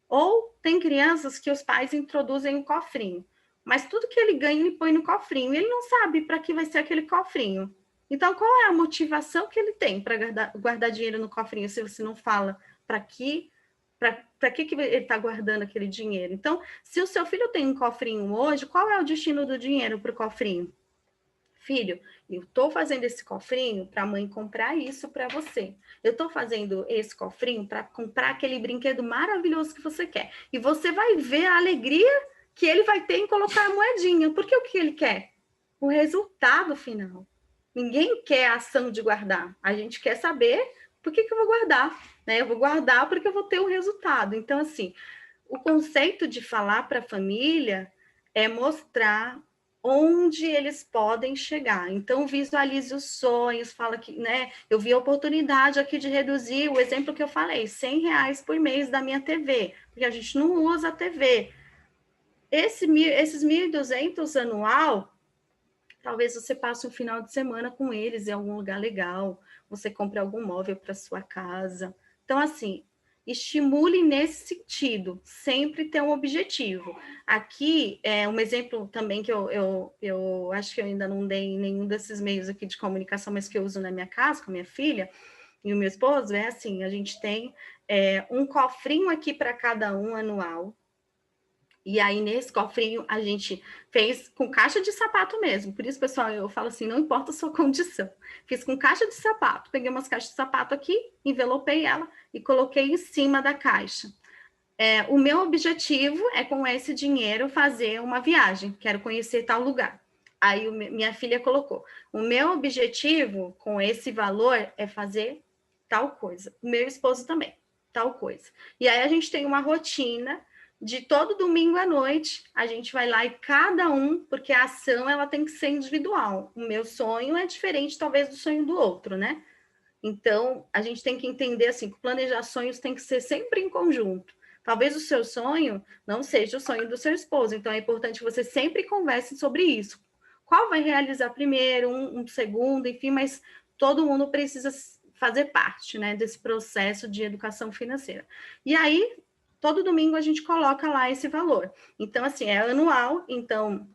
Ou tem crianças que os pais introduzem um cofrinho, mas tudo que ele ganha ele põe no cofrinho, ele não sabe para que vai ser aquele cofrinho. Então, qual é a motivação que ele tem para guardar dinheiro no cofrinho, se você não fala para que ele está guardando aquele dinheiro? Então, se o seu filho tem um cofrinho hoje, qual é o destino do dinheiro para o cofrinho? Filho, eu estou fazendo esse cofrinho para a mãe comprar isso para você. Eu estou fazendo esse cofrinho para comprar aquele brinquedo maravilhoso que você quer. E você vai ver a alegria que ele vai ter em colocar a moedinha. Porque o que ele quer? O resultado final. Ninguém quer a ação de guardar. A gente quer saber por que eu vou guardar. Né? Eu vou guardar porque eu vou ter o resultado. Então, assim, o conceito de falar para a família é mostrar onde eles podem chegar. Então, visualize os sonhos, fala que, né, eu vi a oportunidade aqui de reduzir o exemplo que eu falei, R$100 por mês da minha TV, porque a gente não usa a TV. Esses 1.200 anual, talvez você passe um final de semana com eles em algum lugar legal, você compre algum móvel para sua casa. Então, assim, estimule nesse sentido, sempre ter um objetivo. Aqui, um exemplo também que eu acho que eu ainda não dei em nenhum desses meios aqui de comunicação, mas que eu uso na minha casa, com a minha filha e o meu esposo, é assim, a gente tem um cofrinho aqui para cada um anual, e aí, nesse cofrinho, a gente fez com caixa de sapato mesmo. Por isso, pessoal, eu falo assim, não importa a sua condição. Fiz com caixa de sapato. Peguei umas caixas de sapato aqui, envelopei ela e coloquei em cima da caixa. O meu objetivo é, com esse dinheiro, fazer uma viagem. Quero conhecer tal lugar. Aí, minha filha colocou. O meu objetivo, com esse valor, é fazer tal coisa. O meu esposo também, tal coisa. E aí, a gente tem uma rotina de todo domingo à noite, a gente vai lá e cada um, porque a ação ela tem que ser individual. O meu sonho é diferente, talvez, do sonho do outro, né? Então, a gente tem que entender assim, que planejar sonhos tem que ser sempre em conjunto. Talvez o seu sonho não seja o sonho do seu esposo, então é importante que você sempre converse sobre isso. Qual vai realizar primeiro, um segundo, enfim, mas todo mundo precisa fazer parte, né, desse processo de educação financeira. E aí, todo domingo a gente coloca lá esse valor. Então, assim, é anual. Então,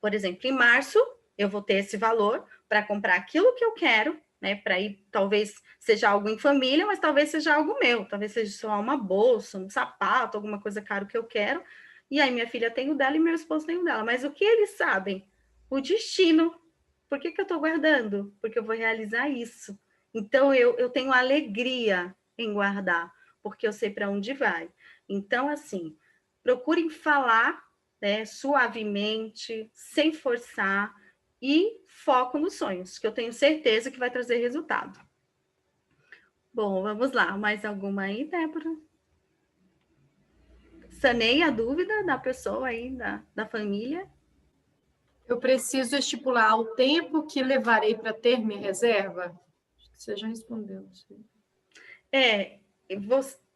por exemplo, em março, eu vou ter esse valor para comprar aquilo que eu quero, né? Para ir, talvez seja algo em família, mas talvez seja algo meu. Talvez seja só uma bolsa, um sapato, alguma coisa caro que eu quero. E aí, minha filha tem o dela e meu esposo tem o dela. Mas o que eles sabem? O destino. Por que eu estou guardando? Porque eu vou realizar isso. Então, eu tenho alegria em guardar, porque eu sei para onde vai. Então, assim, procurem falar, né, suavemente, sem forçar, e foco nos sonhos, que eu tenho certeza que vai trazer resultado. Bom, vamos lá. Mais alguma aí, Débora? Sanei a dúvida da pessoa aí, da família? Eu preciso estipular o tempo que levarei para ter minha reserva? Acho que você já respondeu.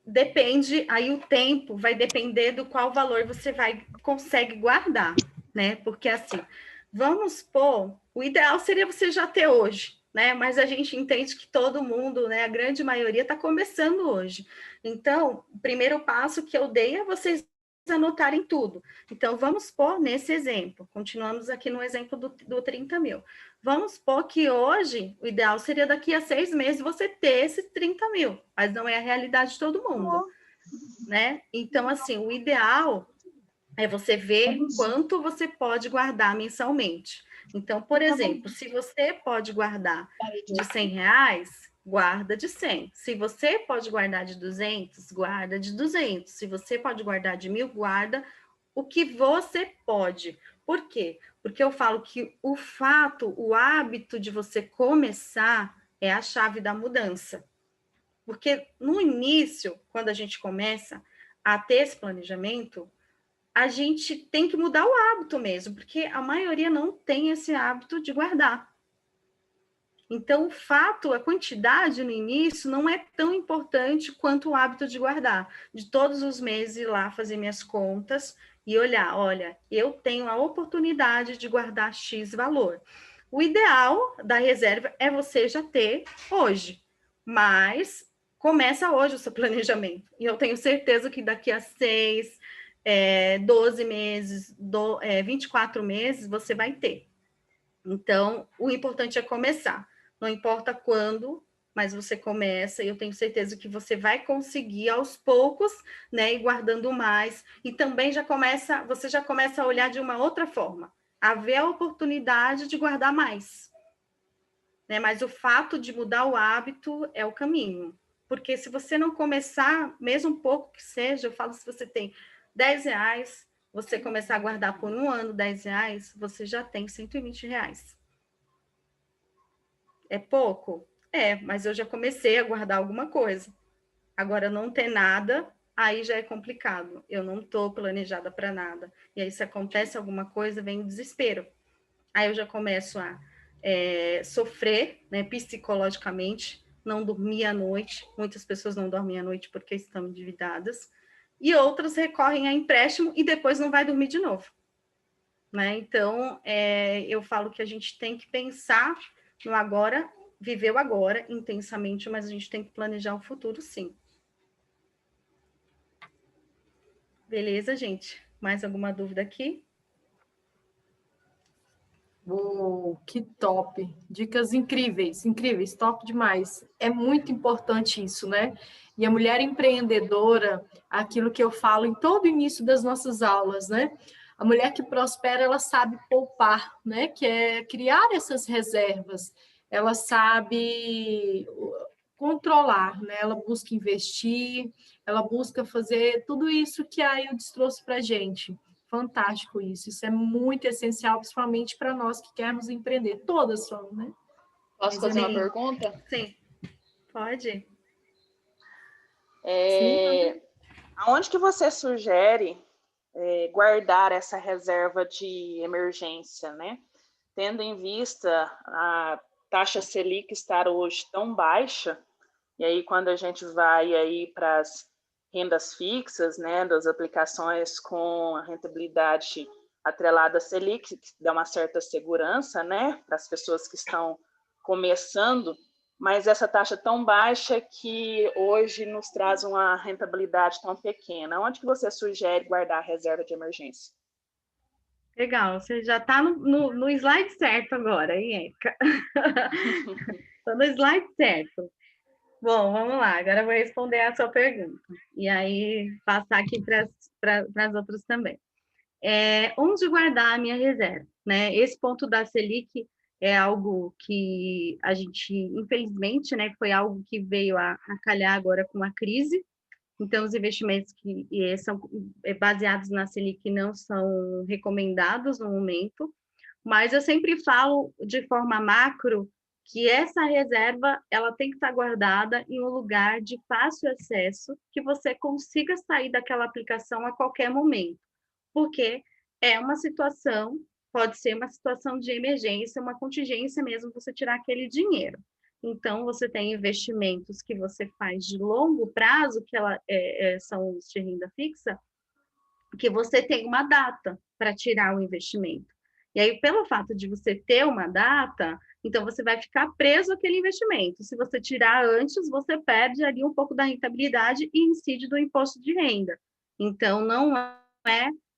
depende, aí o tempo vai depender do qual valor você consegue guardar, né? Porque assim, vamos supor, o ideal seria você já ter hoje, né? Mas a gente entende que todo mundo, né? A grande maioria está começando hoje. Então, o primeiro passo que eu dei é vocês anotarem tudo. Então, vamos supor nesse exemplo, continuamos aqui no exemplo do 30 mil. Vamos supor que hoje, o ideal seria daqui a 6 meses você ter esses 30 mil, mas não é a realidade de todo mundo, né? Então, assim, o ideal é você ver quanto você pode guardar mensalmente. Então, por exemplo, se você pode guardar de 100 reais, guarda de 100. Se você pode guardar de 200, guarda de 200. Se você pode guardar de 1.000, guarda o que você pode. Por quê? Porque eu falo que o hábito de você começar é a chave da mudança. Porque no início, quando a gente começa a ter esse planejamento, a gente tem que mudar o hábito mesmo, porque a maioria não tem esse hábito de guardar. Então, o fato, a quantidade no início não é tão importante quanto o hábito de guardar. De todos os meses ir lá fazer minhas contas e olhar, olha, eu tenho a oportunidade de guardar X valor. O ideal da reserva é você já ter hoje, mas começa hoje o seu planejamento. E eu tenho certeza que daqui a 6, 12 meses, 24 meses, você vai ter. Então, o importante é começar. Não importa quando, mas você começa, e eu tenho certeza que você vai conseguir aos poucos, né, ir guardando mais, e também você já começa a olhar de uma outra forma, a ver a oportunidade de guardar mais. Né? Mas o fato de mudar o hábito é o caminho. Porque se você não começar, mesmo um pouco que seja, eu falo, se você tem 10 reais, você começar a guardar por um ano 10 reais, você já tem 120 reais. É pouco? É, mas eu já comecei a guardar alguma coisa. Agora, não ter nada, aí já é complicado. Eu não estou planejada para nada. E aí, se acontece alguma coisa, vem o desespero. Aí eu já começo a sofrer, né, psicologicamente, não dormir à noite. Muitas pessoas não dormem à noite porque estão endividadas. E outras recorrem a empréstimo e depois não vai dormir de novo. Né? Então, eu falo que a gente tem que pensar no agora, viver o agora intensamente, mas a gente tem que planejar o futuro, sim. Beleza, gente? Mais alguma dúvida aqui? Que top! Dicas incríveis, incríveis, top demais. É muito importante isso, né? E a mulher empreendedora, aquilo que eu falo em todo o início das nossas aulas, né? A mulher que prospera, ela sabe poupar, né? Que é criar essas reservas. Ela sabe controlar, né? Ela busca investir, ela busca fazer tudo isso que a Ildes trouxe para a gente. Fantástico isso. Isso é muito essencial, principalmente para nós que queremos empreender. Todas são, né? Posso fazer uma pergunta? Sim, pode. Sim. Aonde que você sugere guardar essa reserva de emergência, né? Tendo em vista a taxa Selic estar hoje tão baixa, e aí quando a gente vai aí para as rendas fixas, né, das aplicações com a rentabilidade atrelada à Selic, que dá uma certa segurança, né, para as pessoas que estão começando, mas essa taxa tão baixa que hoje nos traz uma rentabilidade tão pequena. Onde que você sugere guardar a reserva de emergência? Legal, você já está no slide certo agora, hein, Érica? Estou no slide certo. Bom, vamos lá, agora eu vou responder a sua pergunta. E aí, passar aqui para as outras também. Onde guardar a minha reserva? Né? Esse ponto da Selic é algo que a gente, infelizmente, né, foi algo que veio a calhar agora com a crise. Então, os investimentos que são baseados na Selic não são recomendados no momento, mas eu sempre falo de forma macro que essa reserva ela tem que estar guardada em um lugar de fácil acesso, que você consiga sair daquela aplicação a qualquer momento, porque é uma situação, pode ser uma situação de emergência, uma contingência mesmo, você tirar aquele dinheiro. Então, você tem investimentos que você faz de longo prazo, que são os de renda fixa, que você tem uma data para tirar o investimento. E aí, pelo fato de você ter uma data, então você vai ficar preso àquele investimento. Se você tirar antes, você perde ali um pouco da rentabilidade e incide do imposto de renda. Então, não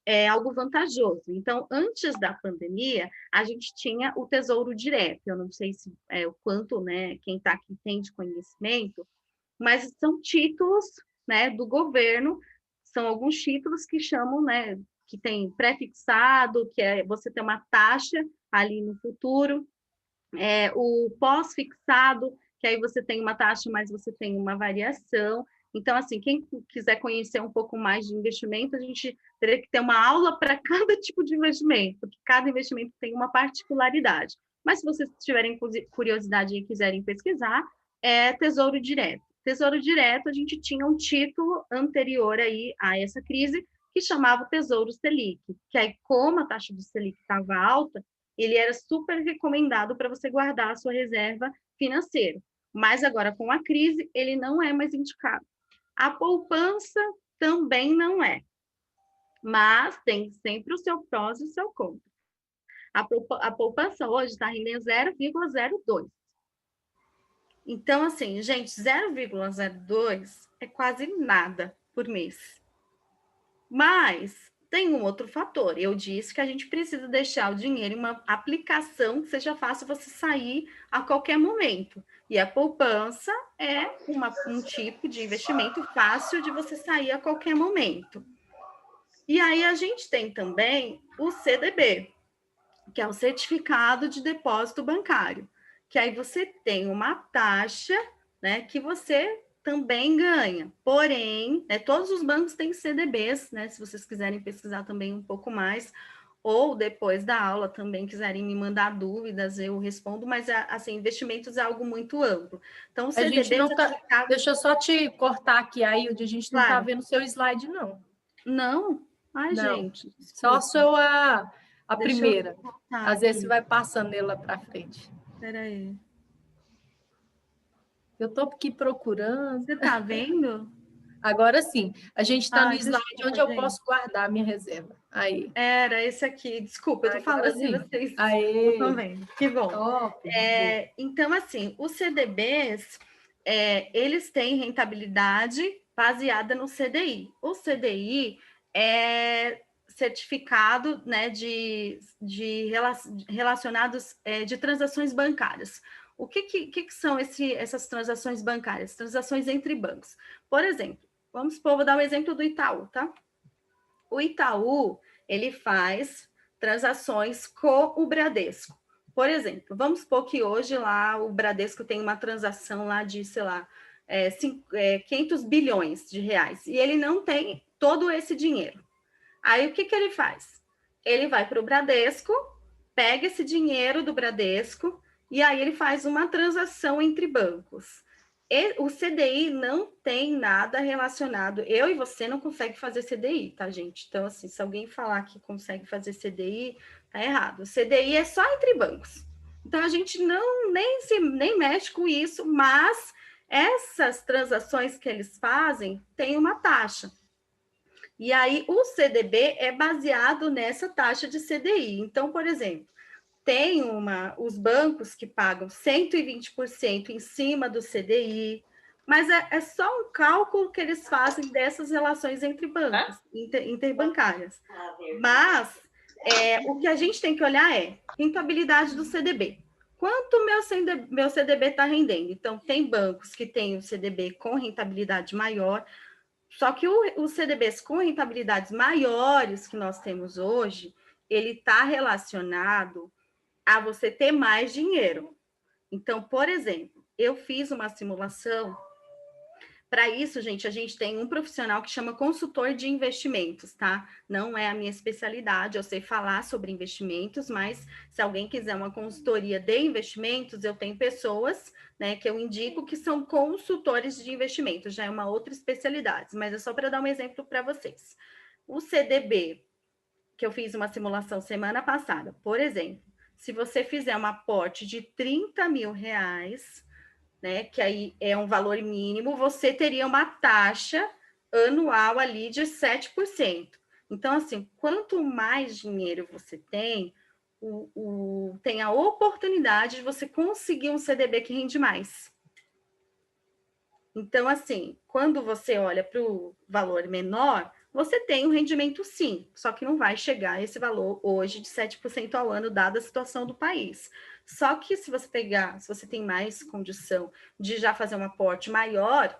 é algo vantajoso. Então, antes da pandemia, a gente tinha o Tesouro Direto. Eu não sei se o quanto, né, quem está aqui tem de conhecimento, mas são títulos, né, do governo, são alguns títulos que chamam, né, que tem pré-fixado, que é você ter uma taxa ali no futuro, o pós-fixado, que aí você tem uma taxa, mas você tem uma variação. Então, assim, quem quiser conhecer um pouco mais de investimento, a gente teria que ter uma aula para cada tipo de investimento, porque cada investimento tem uma particularidade. Mas se vocês tiverem curiosidade e quiserem pesquisar, é Tesouro Direto. Tesouro Direto, a gente tinha um título anterior aí a essa crise, que chamava Tesouro Selic, que aí, como a taxa de Selic estava alta, ele era super recomendado para você guardar a sua reserva financeira. Mas agora, com a crise, ele não é mais indicado. A poupança também não é. Mas tem sempre o seu prós e o seu contra. A poupança hoje está rendendo 0,02. Então, assim, gente, 0,02 é quase nada por mês. Mas tem um outro fator. Eu disse que a gente precisa deixar o dinheiro em uma aplicação que seja fácil você sair a qualquer momento. E a poupança é um tipo de investimento fácil de você sair a qualquer momento. E aí a gente tem também o CDB, que é o Certificado de Depósito Bancário, que aí você tem uma taxa, né, que você também ganha. Porém, né, todos os bancos têm CDBs, né, se vocês quiserem pesquisar também um pouco mais, ou depois da aula também quiserem me mandar dúvidas, eu respondo, mas assim, investimentos é algo muito amplo. Então, o CDB... A gente não tá... Deixa eu só te cortar aqui, aí, onde a gente não está vendo o seu slide, não. Não? Ai, não. gente. Desculpa. Só a primeira. Às vezes você vai passando ela para frente. Espera aí. Eu estou aqui procurando. Você está vendo? Agora sim. A gente está no slide desculpa, onde eu gente. posso guardar a minha reserva. Aí. Era esse aqui. Desculpa, eu estou falando sim. e vocês Aê. não estão vendo. Que bom. Top. Então, assim, os CDBs, eles têm rentabilidade baseada no CDI. O CDI é certificado, né, relacionados de transações bancárias. O que são essas transações bancárias? Transações entre bancos. Por exemplo, vou dar um exemplo do Itaú, tá? O Itaú, ele faz transações com o Bradesco. Por exemplo, vamos supor que hoje lá o Bradesco tem uma transação lá de, sei lá, 500 bilhões de reais, e ele não tem todo esse dinheiro. Aí, o que ele faz? Ele vai para o Bradesco, pega esse dinheiro do Bradesco, e aí ele faz uma transação entre bancos. O CDI não tem nada relacionado. Eu e você não consegue fazer CDI, tá, gente? Então, assim, se alguém falar que consegue fazer CDI, tá errado. O CDI é só entre bancos. Então, a gente nem mexe com isso, mas essas transações que eles fazem têm uma taxa. E aí, o CDB é baseado nessa taxa de CDI. Então, por exemplo, tem os bancos que pagam 120% em cima do CDI, mas é só um cálculo que eles fazem dessas relações entre bancos, interbancárias. Mas o que a gente tem que olhar é rentabilidade do CDB. Quanto meu CDB está rendendo? Então, tem bancos que têm o CDB com rentabilidade maior, só que os CDBs com rentabilidades maiores que nós temos hoje, ele está relacionado a você ter mais dinheiro. Então, por exemplo, eu fiz uma simulação. Para isso, gente, a gente tem um profissional que chama consultor de investimentos, tá? Não é a minha especialidade, eu sei falar sobre investimentos, mas se alguém quiser uma consultoria de investimentos, eu tenho pessoas, né, que eu indico que são consultores de investimentos, já é uma outra especialidade, mas é só para dar um exemplo para vocês. O CDB, que eu fiz uma simulação semana passada, por exemplo, se você fizer um aporte de 30 mil reais, né, que aí é um valor mínimo, você teria uma taxa anual ali de 7%. Então, assim, quanto mais dinheiro você tem, tem a oportunidade de você conseguir um CDB que rende mais. Então, assim, quando você olha para o valor menor, você tem um rendimento sim, só que não vai chegar a esse valor hoje de 7% ao ano, dada a situação do país. Só que se você tem mais condição de já fazer um aporte maior,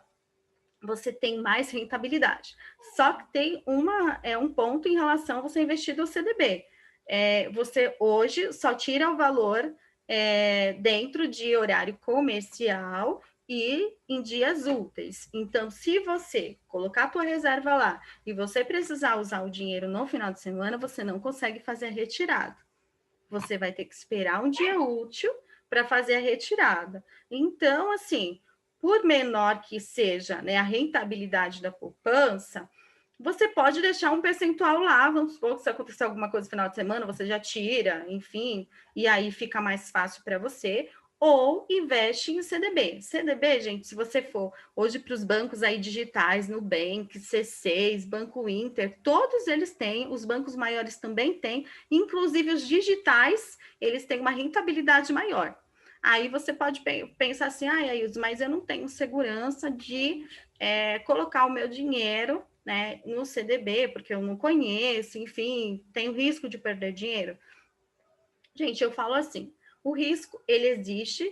você tem mais rentabilidade. Só que tem um ponto em relação a você investir no CDB. Você hoje só tira o valor dentro de horário comercial e em dias úteis. Então, se você colocar a tua reserva lá e você precisar usar o dinheiro no final de semana, você não consegue fazer a retirada. Você vai ter que esperar um dia útil para fazer a retirada. Então, assim, por menor que seja, né, a rentabilidade da poupança, você pode deixar um percentual lá, vamos supor que se acontecer alguma coisa no final de semana, você já tira, enfim, e aí fica mais fácil para você, ou investe em CDB. CDB, gente, se você for hoje para os bancos aí digitais, Nubank, C6, Banco Inter, todos eles têm, os bancos maiores também têm, inclusive os digitais, eles têm uma rentabilidade maior. Aí você pode pensar assim, mas eu não tenho segurança de colocar o meu dinheiro, né, no CDB, porque eu não conheço, enfim, tenho risco de perder dinheiro. Gente, eu falo assim, o risco, ele existe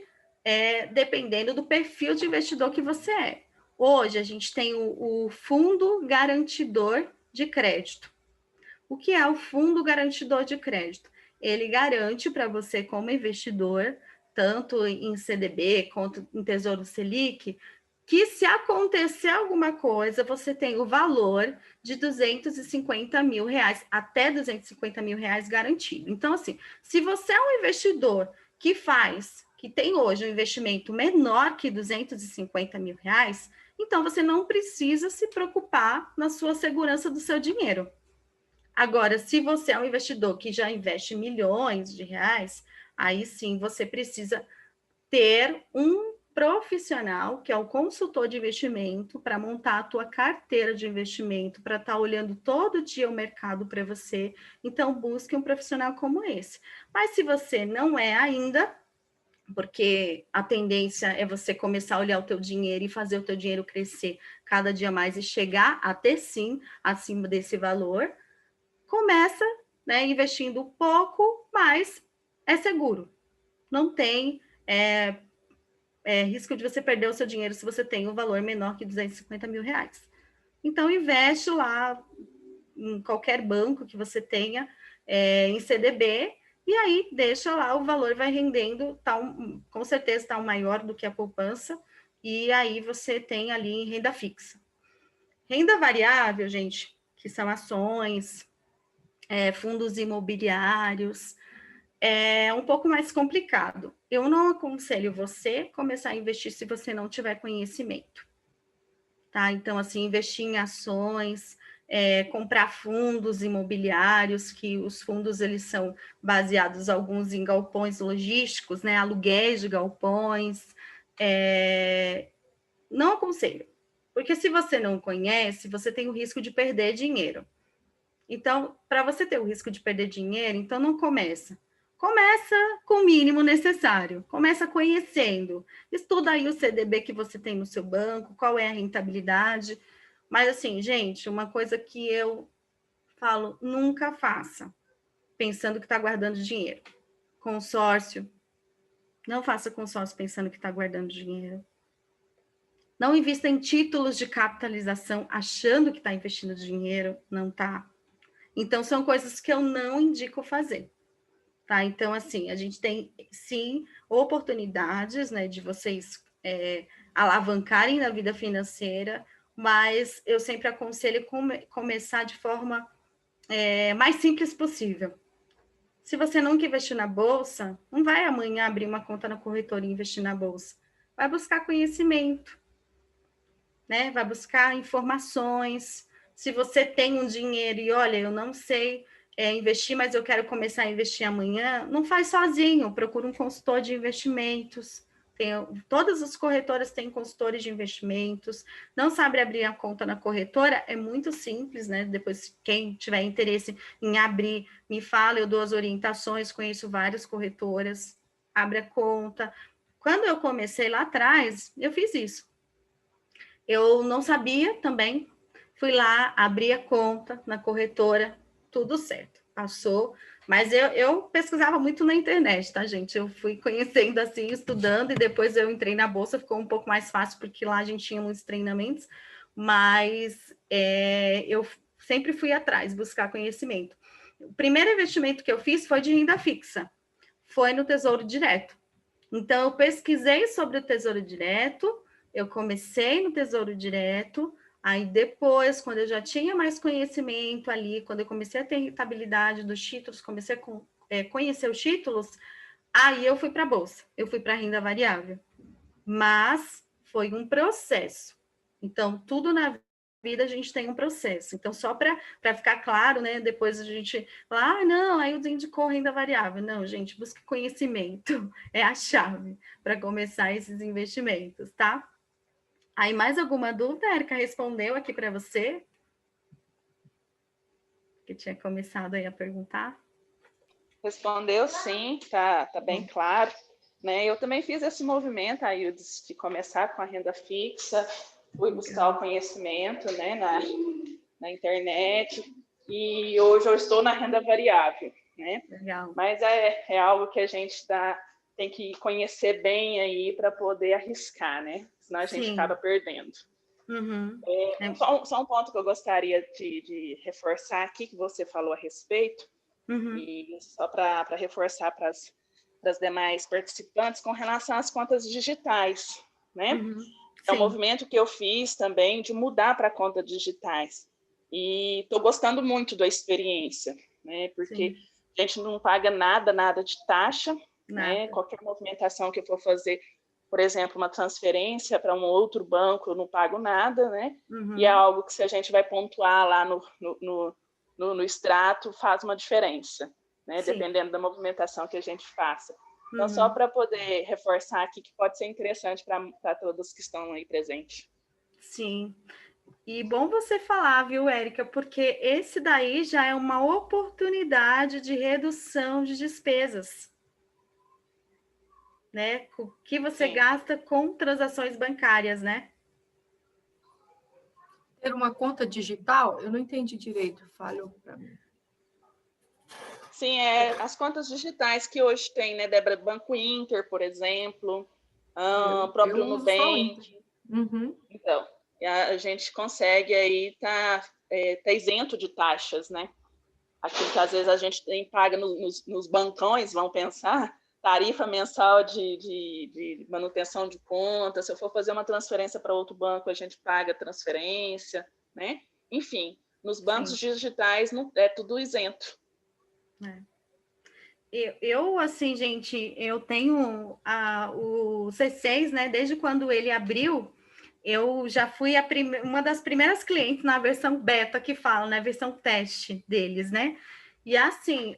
dependendo do perfil de investidor que você é. Hoje, a gente tem o Fundo Garantidor de Crédito. O que é o Fundo Garantidor de Crédito? Ele garante para você, como investidor, tanto em CDB quanto em Tesouro Selic, que se acontecer alguma coisa, você tem o valor de R$250 mil, até R$250 mil garantido. Então, assim, se você é um investidor que tem hoje um investimento menor que R$250 mil, então você não precisa se preocupar na sua segurança do seu dinheiro. Agora, se você é um investidor que já investe milhões de reais, aí sim você precisa ter um profissional, que é o consultor de investimento, para montar a tua carteira de investimento, para estar olhando todo dia o mercado para você. Então, busque um profissional como esse. Mas se você não é ainda, porque a tendência é você começar a olhar o teu dinheiro e fazer o teu dinheiro crescer cada dia mais e chegar a ter, sim, acima desse valor, começa, né, investindo pouco, mas é seguro. Não tem risco de você perder o seu dinheiro se você tem um valor menor que R$250 mil. Então, investe lá em qualquer banco que você tenha, em CDB, e aí deixa lá, o valor vai rendendo, com certeza está maior do que a poupança, e aí você tem ali em renda fixa. Renda variável, gente, que são ações, fundos imobiliários, é um pouco mais complicado. Eu não aconselho você começar a investir se você não tiver conhecimento, tá? Então, assim, investir em ações, comprar fundos imobiliários, que os fundos, eles são baseados, alguns em galpões logísticos, né? Aluguéis de galpões. Não aconselho, porque se você não conhece, você tem o risco de perder dinheiro. Então, para você ter o risco de perder dinheiro, então não começa. Começa com o mínimo necessário. Começa conhecendo. Estuda aí o CDB que você tem no seu banco, qual é a rentabilidade. Mas, assim, gente, uma coisa que eu falo, nunca faça, pensando que está guardando dinheiro. Consórcio. Não faça consórcio pensando que está guardando dinheiro. Não invista em títulos de capitalização achando que está investindo dinheiro. Não está. Então, são coisas que eu não indico fazer. Tá? Então, assim, a gente tem, sim, oportunidades, né, de vocês alavancarem na vida financeira, mas eu sempre aconselho começar de forma mais simples possível. Se você nunca investiu na Bolsa, não vai amanhã abrir uma conta na corretora e investir na Bolsa. Vai buscar conhecimento, né? Vai buscar informações. Se você tem um dinheiro e, olha, eu não sei investir, mas eu quero começar a investir amanhã, não faz sozinho, procura um consultor de investimentos, Todas as corretoras têm consultores de investimentos. Não sabe abrir a conta na corretora? É muito simples, né? Depois, quem tiver interesse em abrir, me fala, eu dou as orientações, conheço várias corretoras, abre a conta. Quando eu comecei lá atrás, eu fiz isso. Eu não sabia também, fui lá, abri a conta na corretora, tudo certo, passou. Mas eu pesquisava muito na internet, tá, gente? Eu fui conhecendo assim, estudando, e depois eu entrei na Bolsa, ficou um pouco mais fácil, porque lá a gente tinha muitos treinamentos, mas eu sempre fui atrás, buscar conhecimento. O primeiro investimento que eu fiz foi de renda fixa, foi no Tesouro Direto. Então, eu pesquisei sobre o Tesouro Direto, eu comecei no Tesouro Direto, aí depois, quando eu já tinha mais conhecimento ali, quando eu comecei a ter rentabilidade dos títulos, comecei a conhecer os títulos, aí eu fui para a Bolsa, eu fui para a renda variável. Mas foi um processo. Então, tudo na vida a gente tem um processo. Então, só para ficar claro, né? Depois a gente fala, não, aí o indicou renda variável. Não, gente, busque conhecimento. É a chave para começar esses investimentos, tá? Aí, mais alguma dúvida, Érica? Respondeu aqui para você? Que tinha começado aí a perguntar. Respondeu sim, tá bem claro. Né? Eu também fiz esse movimento aí de começar com a renda fixa, fui buscar o conhecimento, né, na internet, e hoje eu estou na renda variável, né? Legal. Mas é algo que a gente tem que conhecer bem aí para poder arriscar, né? Senão a gente acaba perdendo. Uhum. Só um ponto que eu gostaria de reforçar aqui, que você falou a respeito, e só para reforçar para as demais participantes, com relação às contas digitais, né? É um movimento que eu fiz também de mudar para contas digitais. E estou gostando muito da experiência, né? Porque a gente não paga nada de taxa, né? Qualquer movimentação que eu for fazer, por exemplo, uma transferência para um outro banco, eu não pago nada, né? E é algo que, se a gente vai pontuar lá no extrato, faz uma diferença, né? Dependendo da movimentação que a gente faça. Então, só para poder reforçar aqui, que pode ser interessante para todos que estão aí presentes. Sim. E bom você falar, viu, Érica? Porque esse daí já é uma oportunidade de redução de despesas, né? O que você gasta com transações bancárias, né? Ter uma conta digital? Eu não entendi direito, falhou para mim. Sim, as contas digitais que hoje tem, né, Débora? Banco Inter, por exemplo, próprio Nubank. Então, a gente consegue aí tá isento de taxas, né? Aquilo que às vezes a gente paga nos bancões, vão pensar, tarifa mensal de manutenção de conta, se eu for fazer uma transferência para outro banco, a gente paga transferência, né? Enfim, nos bancos digitais é tudo isento. Eu, assim, gente, eu tenho o C6, né? Desde quando ele abriu, eu já fui uma das primeiras clientes na versão beta que falam, né? Versão teste deles, né? E assim,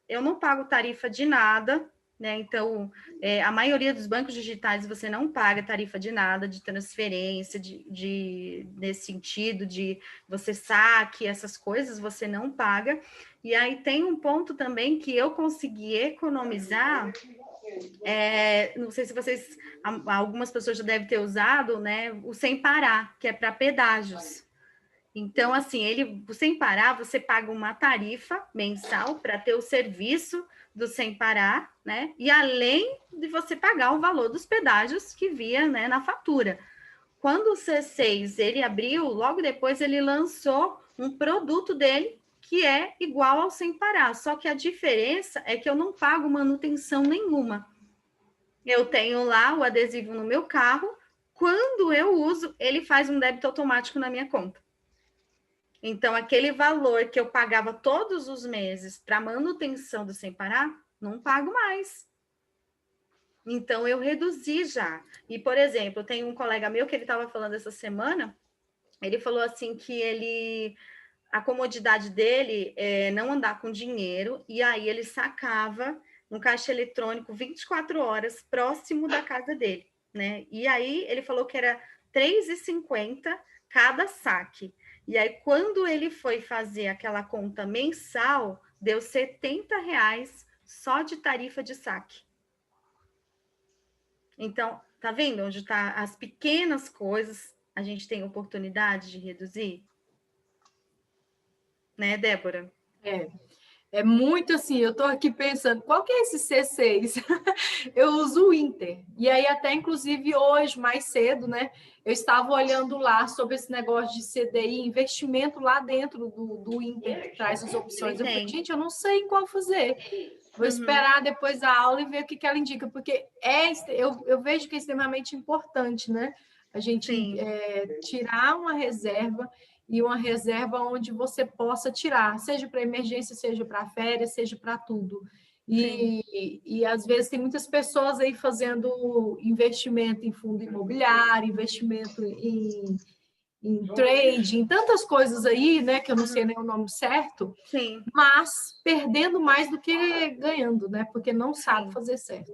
eu não pago tarifa de nada, né? Então, a maioria dos bancos digitais você não paga tarifa de nada, de transferência, nesse sentido, de você saque, essas coisas, você não paga. E aí tem um ponto também que eu consegui economizar. Não sei se algumas pessoas já devem ter usado, né? O Sem Parar, que é para pedágios. Então, assim, o Sem Parar, você paga uma tarifa mensal para ter o serviço do Sem Parar, né? E além de você pagar o valor dos pedágios que via, né, na fatura. Quando o C6 ele abriu, logo depois ele lançou um produto dele que é igual ao Sem Parar, só que a diferença é que eu não pago manutenção nenhuma. Eu tenho lá o adesivo no meu carro, quando eu uso, ele faz um débito automático na minha conta. Então, aquele valor que eu pagava todos os meses para manutenção do Sem Parar, não pago mais. Então, eu reduzi já. E, por exemplo, tem um colega meu que ele estava falando essa semana, ele falou assim que a comodidade dele é não andar com dinheiro, e aí ele sacava um caixa eletrônico 24 horas próximo da casa dele, né? E aí ele falou que era R$3,50 cada saque. E aí, quando ele foi fazer aquela conta mensal, deu R$70 só de tarifa de saque. Então, tá vendo onde tá as pequenas coisas, a gente tem oportunidade de reduzir? Né, Débora? É muito assim, eu estou aqui pensando, qual que é esse C6? Eu uso o Inter. E aí, até inclusive hoje, mais cedo, né? Eu estava olhando lá sobre esse negócio de CDI, investimento lá dentro do Inter, que traz as opções. Eu falei, gente, eu não sei qual fazer. Vou esperar depois da aula e ver o que ela indica, porque eu vejo que é extremamente importante, né? A gente tirar uma reserva e uma reserva onde você possa tirar, seja para emergência, seja para férias, seja para tudo. E às vezes tem muitas pessoas aí fazendo investimento em fundo imobiliário, investimento em trade, em tantas coisas aí, né, que eu não sei nem o nome certo, mas perdendo mais do que ganhando, né, porque não sabe fazer certo.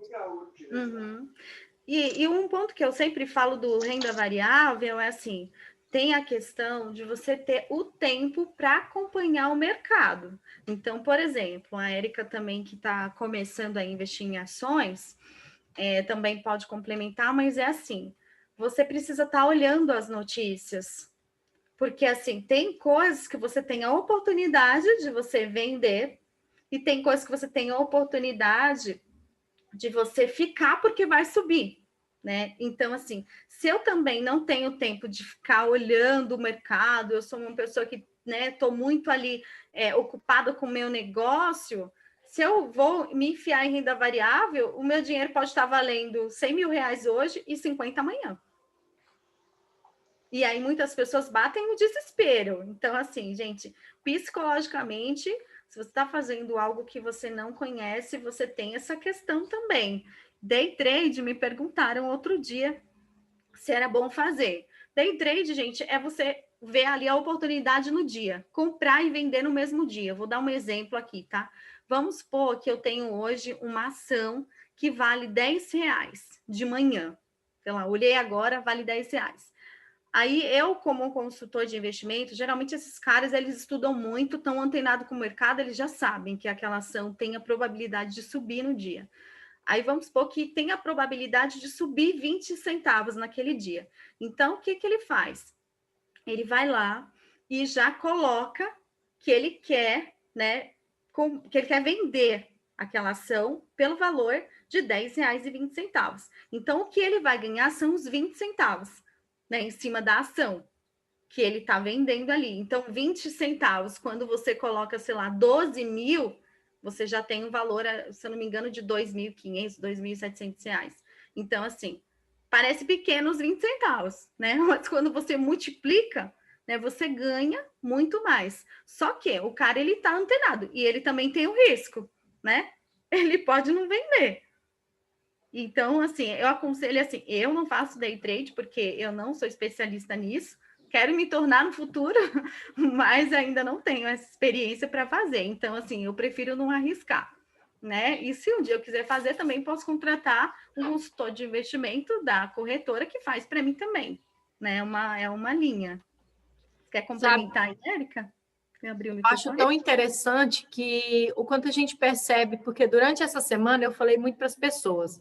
E um ponto que eu sempre falo do renda variável é assim, tem a questão de você ter o tempo para acompanhar o mercado. Então, por exemplo, a Érica também que está começando a investir em ações, também pode complementar, mas é assim, você precisa estar olhando as notícias, porque assim, tem coisas que você tem a oportunidade de você vender e tem coisas que você tem a oportunidade de você ficar porque vai subir, né? Então, assim, se eu também não tenho tempo de ficar olhando o mercado, eu sou uma pessoa que, né, tô muito ali ocupada com o meu negócio, se eu vou me enfiar em renda variável, o meu dinheiro pode estar valendo R$100 mil hoje e 50 amanhã. E aí muitas pessoas batem no desespero. Então, assim, gente, psicologicamente, se você está fazendo algo que você não conhece, você tem essa questão também. Day trade, me perguntaram outro dia se era bom fazer. Day trade, gente, é você ver ali a oportunidade no dia, comprar e vender no mesmo dia. Vou dar um exemplo aqui, tá? Vamos supor que eu tenho hoje uma ação que vale R$10 de manhã. Sei lá, olhei agora, vale R$10. Aí eu, como consultor de investimento, geralmente esses caras, eles estudam muito, estão antenados com o mercado, eles já sabem que aquela ação tem a probabilidade de subir no dia. Aí vamos supor que tem a probabilidade de subir 20 centavos naquele dia. Então, o que que ele faz? Ele vai lá e já coloca que ele quer, né, que ele quer vender aquela ação pelo valor de R$10,20. Então, o que ele vai ganhar são os 20 centavos. Né, em cima da ação que ele está vendendo ali. Então, 20 centavos, quando você coloca, sei lá, 12 mil, você já tem um valor, se eu não me engano, de R$2.500, R$2.700. Então, assim, parece pequeno os 20 centavos, né? Mas quando você multiplica, né, você ganha muito mais. Só que o cara, ele está antenado e ele também tem o risco, né? Ele pode não vender. Então, assim, eu aconselho assim, eu não faço day trade porque eu não sou especialista nisso, quero me tornar no futuro, mas ainda não tenho essa experiência para fazer. Então, assim, eu prefiro não arriscar, né? E se um dia eu quiser fazer, também posso contratar um consultor de investimento da corretora que faz para mim também, né? É uma linha. Quer complementar, Érica? Acho tão interessante que o quanto a gente percebe, porque durante essa semana eu falei muito para as pessoas.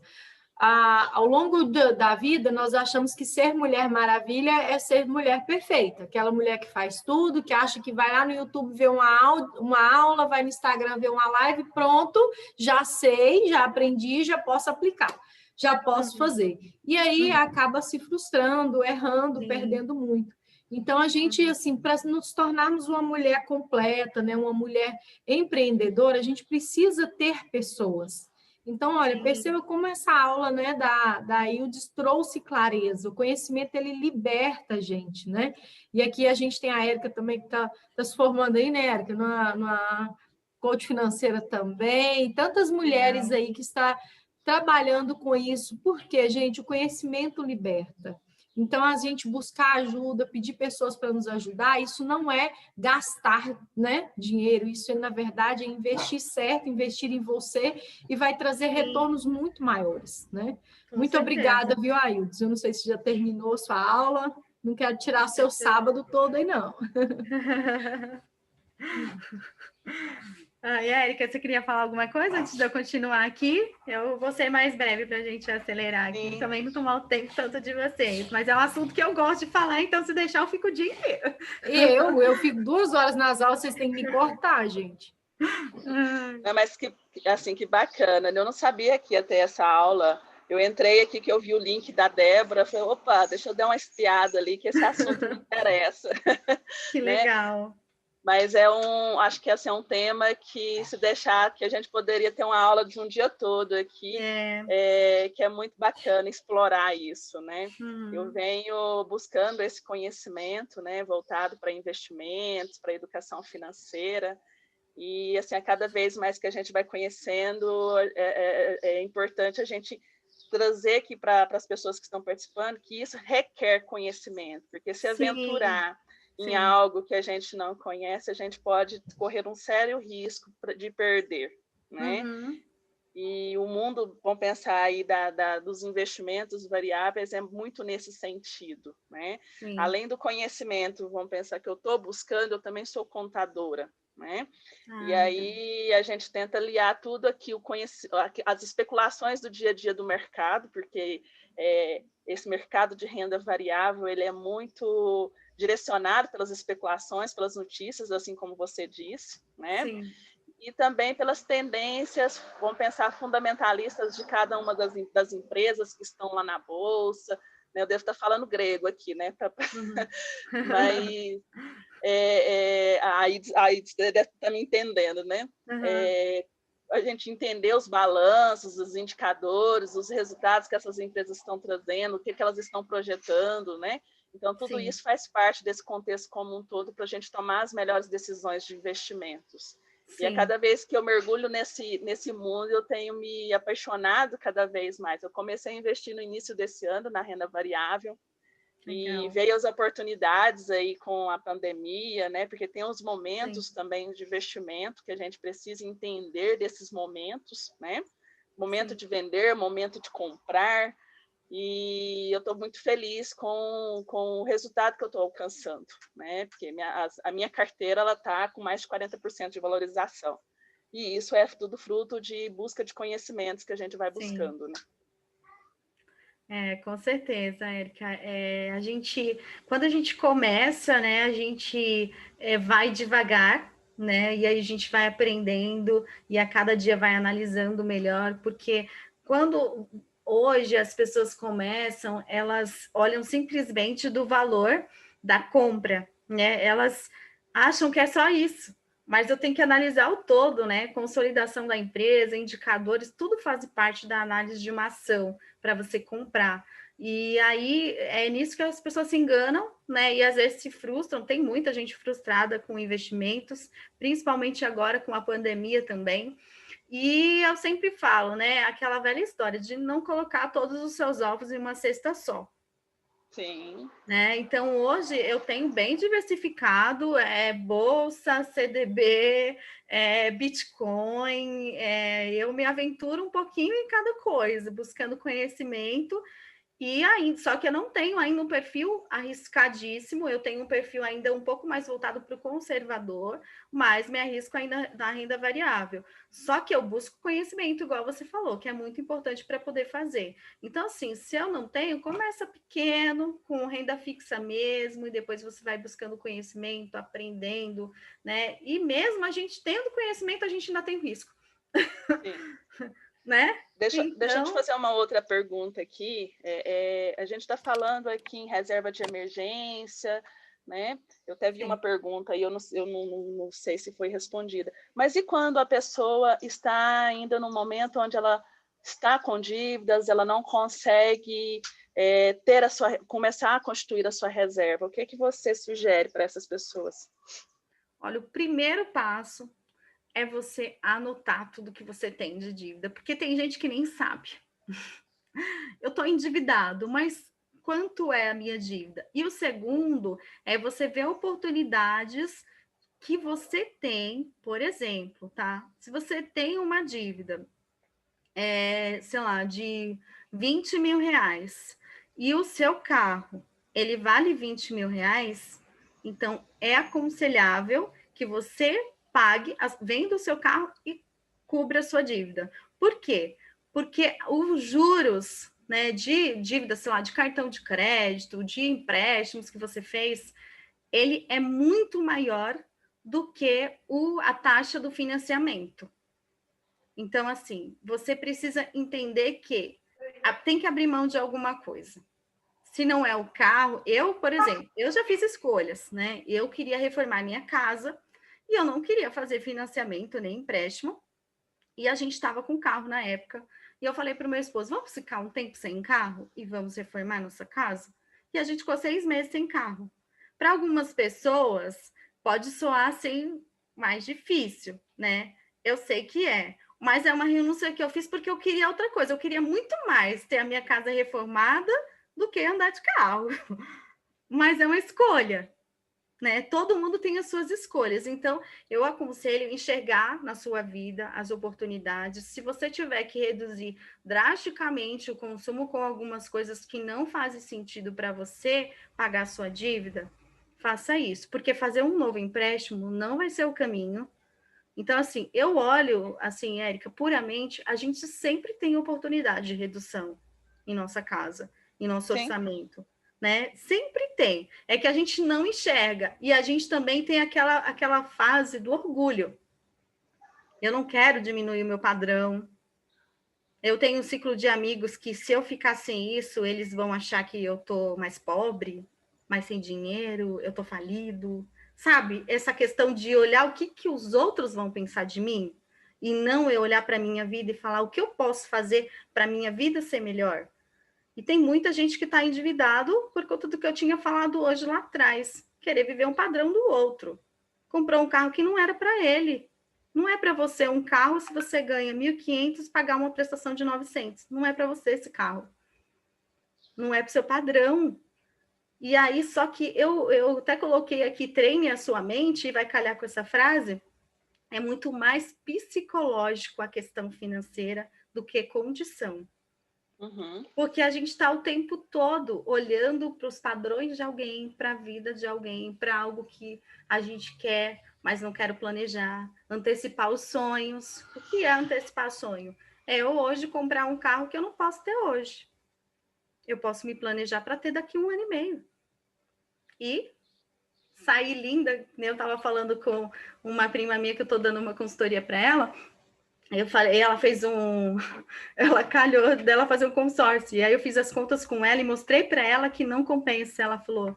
Ao longo da vida, nós achamos que ser Mulher Maravilha é ser mulher perfeita, aquela mulher que faz tudo, que acha que vai lá no YouTube ver uma aula, vai no Instagram ver uma live, pronto, já sei, já aprendi, já posso aplicar, já posso fazer. E aí acaba se frustrando, errando, perdendo muito. Então, a gente, assim, para nos tornarmos uma mulher completa, né, uma mulher empreendedora, a gente precisa ter pessoas. Então, olha, perceba como essa aula, né, da Ildes trouxe clareza. O conhecimento, ele liberta a gente, né? E aqui a gente tem a Érica também, que está se formando aí, né, Érica, numa coach financeira também. Tantas mulheres aí que estão trabalhando com isso. Porque, gente, o conhecimento liberta. Então, a gente buscar ajuda, pedir pessoas para nos ajudar, isso não é gastar, né, dinheiro, isso, na verdade, é investir certo, investir em você e vai trazer retornos muito maiores, né? Com Muito certeza. obrigada, viu, Aildes? Eu não sei se já terminou sua aula, não quero tirar seu sábado todo aí, não. E Érica, você queria falar alguma coisa antes de eu continuar aqui? Eu vou ser mais breve para a gente acelerar aqui, Sim. também não tomar o tempo tanto de vocês, mas é um assunto que eu gosto de falar, então se deixar eu fico o dia inteiro. Eu fico 2 horas nas aulas, vocês têm que me cortar, gente. Não, mas que, assim, que bacana, eu não sabia que ia ter essa aula. Eu entrei aqui, que eu vi o link da Débora, falei, opa, deixa eu dar uma espiada ali, que esse assunto me interessa. Que né? legal. Mas acho que assim, é um tema que, se deixar, que a gente poderia ter uma aula de um dia todo aqui, que é muito bacana explorar isso, né? Eu venho buscando esse conhecimento, né, voltado para investimentos, para educação financeira, e assim, a cada vez mais que a gente vai conhecendo, é importante a gente trazer aqui para as pessoas que estão participando que isso requer conhecimento, porque se aventurar em algo que a gente não conhece, a gente pode correr um sério risco de perder, né? E o mundo, vamos pensar aí dos investimentos variáveis, é muito nesse sentido, né? Além do conhecimento, vamos pensar que eu estou buscando, eu também sou contadora, né? E aí a gente tenta aliar tudo aqui, as especulações do dia a dia do mercado, porque esse mercado de renda variável, ele é muito direcionado pelas especulações, pelas notícias, assim como você disse, né? Sim. E também pelas tendências, vamos pensar, fundamentalistas de cada uma das empresas que estão lá na Bolsa, né? Eu devo estar falando grego aqui, né? Mas aí deve estar me entendendo, né? A gente entender os balanços, os indicadores, os resultados que essas empresas estão trazendo, o que elas estão projetando, né? Então, tudo isso faz parte desse contexto como um todo para a gente tomar as melhores decisões de investimentos. E a cada vez que eu mergulho nesse mundo, eu tenho me apaixonado cada vez mais. Eu comecei a investir no início desse ano na renda variável, e veio as oportunidades aí com a pandemia, né? Porque tem os momentos também de investimento que a gente precisa entender desses momentos, né? Momento de vender, momento de comprar. E eu estou muito feliz com o resultado que eu estou alcançando, né? Porque a minha carteira está com mais de 40% de valorização. E isso é tudo fruto de busca de conhecimentos que a gente vai buscando, né? Com certeza, Érica. Quando a gente começa, né, a gente vai devagar, né, e aí a gente vai aprendendo e a cada dia vai analisando melhor, porque quando hoje as pessoas começam, elas olham simplesmente do valor da compra, né? Elas acham que é só isso. Mas eu tenho que analisar o todo, né? Consolidação da empresa, indicadores, tudo faz parte da análise de uma ação para você comprar. E aí é nisso que as pessoas se enganam, né? E às vezes se frustram. Tem muita gente frustrada com investimentos, principalmente agora com a pandemia também. E eu sempre falo, né? Aquela velha história de não colocar todos os seus ovos em uma cesta só. Sim. Né? Então, hoje eu tenho bem diversificado, bolsa, CDB, Bitcoin, eu me aventuro um pouquinho em cada coisa, buscando conhecimento. E ainda, só que eu não tenho ainda um perfil arriscadíssimo, eu tenho um perfil ainda um pouco mais voltado para o conservador, mas me arrisco ainda na renda variável. Só que eu busco conhecimento, igual você falou, que é muito importante para poder fazer. Então, assim, se eu não tenho, começa pequeno, com renda fixa mesmo, e depois você vai buscando conhecimento, aprendendo, né? E mesmo a gente tendo conhecimento, a gente ainda tem risco. Sim. Né? Deixa eu te fazer uma outra pergunta aqui. A gente está falando aqui em reserva de emergência, né? Eu até vi uma pergunta e eu não sei se foi respondida. Mas e quando a pessoa está ainda no momento onde ela está com dívidas, ela não consegue começar a constituir a sua reserva? O que é que você sugere para essas pessoas? Olha, o primeiro passo é você anotar tudo que você tem de dívida, porque tem gente que nem sabe. Eu estou endividado, mas quanto é a minha dívida. E o segundo é você ver oportunidades que você tem, por exemplo, tá? Se você tem uma dívida, sei lá, de 20 mil reais, e o seu carro, ele vale 20 mil reais, então é aconselhável que você pague, venda o seu carro e cubra a sua dívida. Por quê? Porque os juros, né, de dívida, sei lá, de cartão de crédito, de empréstimos que você fez, ele é muito maior do que a taxa do financiamento. Então, assim, você precisa entender que tem que abrir mão de alguma coisa. Se não é o carro, por exemplo, eu já fiz escolhas, né? Eu queria reformar minha casa e eu não queria fazer financiamento nem empréstimo. E a gente estava com carro na época. E eu falei para o meu esposo, vamos ficar um tempo sem carro e vamos reformar nossa casa? E a gente ficou 6 meses sem carro. Para algumas pessoas, pode soar assim mais difícil, né? Eu sei que é. Mas é uma renúncia que eu fiz porque eu queria outra coisa. Eu queria muito mais ter a minha casa reformada do que andar de carro. Mas é uma escolha, né? Todo mundo tem as suas escolhas. Então, eu aconselho enxergar na sua vida as oportunidades. Se você tiver que reduzir drasticamente o consumo com algumas coisas que não fazem sentido para você pagar a sua dívida, faça isso. Porque fazer um novo empréstimo não vai ser o caminho. Então, assim, eu olho, assim, Érica, puramente, a gente sempre tem oportunidade de redução em nossa casa, em nosso orçamento, né? Sempre tem. É que a gente não enxerga. E a gente também tem aquela fase do orgulho. Eu não quero diminuir o meu padrão. Eu tenho um ciclo de amigos que, se eu ficar sem isso, eles vão achar que eu tô mais pobre, mais sem dinheiro, eu tô falido. Sabe, essa questão de olhar o que os outros vão pensar de mim e não eu olhar para a minha vida e falar o que eu posso fazer para a minha vida ser melhor. E tem muita gente que está endividado por conta do que eu tinha falado hoje lá atrás, querer viver um padrão do outro. Comprou um carro que não era para ele. Não é para você um carro se você ganha 1.500 pagar uma prestação de 900. Não é para você esse carro. Não é para o seu padrão. E aí, só que eu até coloquei aqui, treine a sua mente, e vai calhar com essa frase, é muito mais psicológico a questão financeira do que condição. Uhum. Porque a gente está o tempo todo olhando para os padrões de alguém, para a vida de alguém, para algo que a gente quer, mas não quero planejar, antecipar os sonhos. O que é antecipar sonho? É eu hoje comprar um carro que eu não posso ter hoje. Eu posso me planejar para ter daqui 1 ano e meio. E sair linda, né? Eu estava falando com uma prima minha que eu estou dando uma consultoria para ela. Eu falei, ela calhou dela fazer um consórcio. E aí eu fiz as contas com ela e mostrei para ela que não compensa. Ela falou,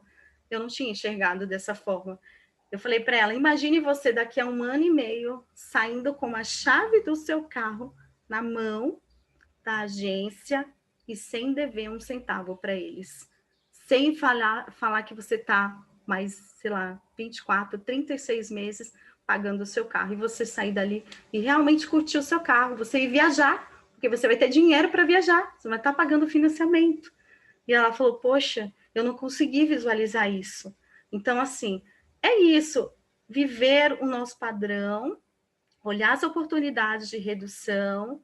eu não tinha enxergado dessa forma. Eu falei para ela, imagine você daqui a 1 ano e meio saindo com a chave do seu carro na mão da agência e sem dever 1 centavo para eles. Sem falar que você está mais, sei lá, 24, 36 meses pagando o seu carro, e você sair dali e realmente curtir o seu carro, você ir viajar, porque você vai ter dinheiro para viajar, você vai estar pagando financiamento. E ela falou, poxa, eu não consegui visualizar isso. Então, assim, é isso, viver o nosso padrão, olhar as oportunidades de redução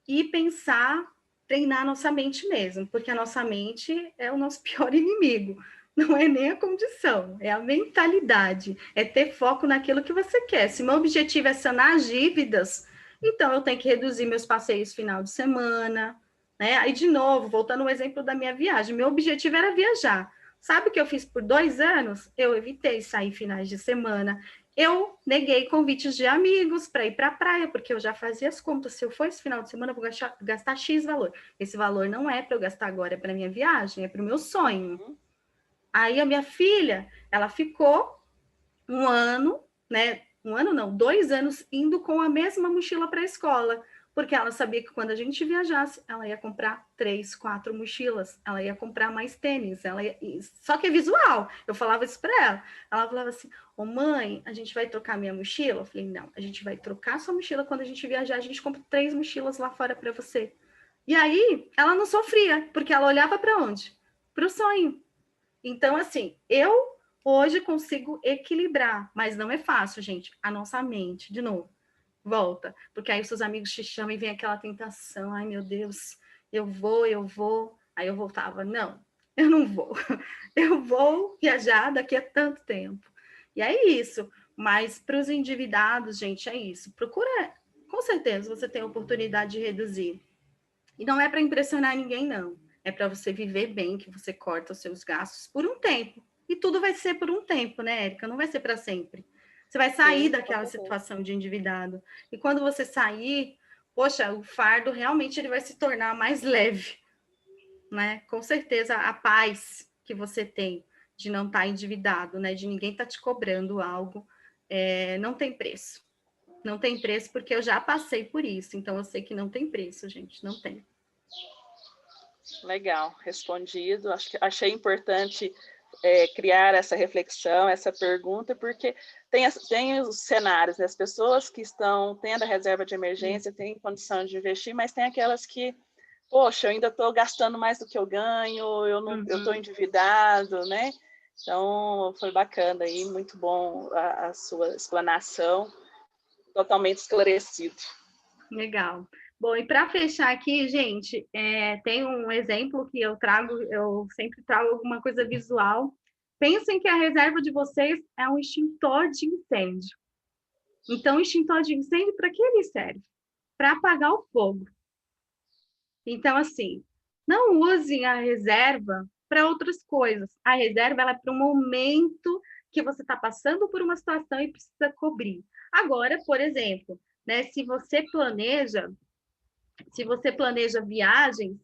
e pensar, treinar a nossa mente mesmo, porque a nossa mente é o nosso pior inimigo. Não é nem a condição, é a mentalidade, é ter foco naquilo que você quer. Se meu objetivo é sanar as dívidas, então eu tenho que reduzir meus passeios final de semana, né? Aí, de novo, voltando ao exemplo da minha viagem, meu objetivo era viajar. Sabe o que eu fiz por 2 anos? Eu evitei sair finais de semana, eu neguei convites de amigos para ir para a praia, porque eu já fazia as contas. Se eu for esse final de semana, eu vou gastar X valor. Esse valor não é para eu gastar agora, é para minha viagem, é para o meu sonho. Aí a minha filha, ela ficou 1 ano, né? 1 ano não, 2 anos indo com a mesma mochila para a escola, porque ela sabia que quando a gente viajasse, ela ia comprar 3, 4 mochilas, ela ia comprar mais tênis, só que é visual. Eu falava isso para ela. Ela falava assim, ô mãe, a gente vai trocar minha mochila? Eu falei, não, a gente vai trocar sua mochila quando a gente viajar, a gente compra 3 mochilas lá fora para você. E aí, ela não sofria, porque ela olhava para onde? para o sonho. Então, assim, eu hoje consigo equilibrar, mas não é fácil, gente. A nossa mente, de novo, volta. Porque aí os seus amigos te chamam e vem aquela tentação. Ai, meu Deus, eu vou. Aí eu voltava, não, eu não vou. Eu vou viajar daqui a tanto tempo. E é isso. Mas para os endividados, gente, é isso. Procura, com certeza, você tem a oportunidade de reduzir. E não é para impressionar ninguém, não. É para você viver bem, que você corta os seus gastos por um tempo. E tudo vai ser por um tempo, né, Érica? Não vai ser para sempre. Você vai sair daquela situação de endividado. E quando você sair, poxa, o fardo realmente ele vai se tornar mais leve, né? Com certeza, a paz que você tem de não estar endividado, né? De ninguém estar te cobrando algo, não tem preço. Não tem preço, porque eu já passei por isso. Então, eu sei que não tem preço, gente. Não tem. Legal, respondido. Achei importante criar essa reflexão, essa pergunta, porque tem os cenários, né? As pessoas que estão tendo a reserva de emergência, têm condição de investir, mas tem aquelas que, poxa, eu ainda estou gastando mais do que eu ganho, eu estou endividado, né? Então, foi bacana aí, muito bom a sua explanação, totalmente esclarecido. Legal. Bom, e para fechar aqui, gente, tem um exemplo que eu sempre trago alguma coisa visual. Pensem que a reserva de vocês é um extintor de incêndio. Então, o extintor de incêndio, para que ele serve? Para apagar o fogo. Então, assim, não usem a reserva para outras coisas. A reserva ela é para um momento que você está passando por uma situação e precisa cobrir. Agora, por exemplo, né, se você planeja viagens,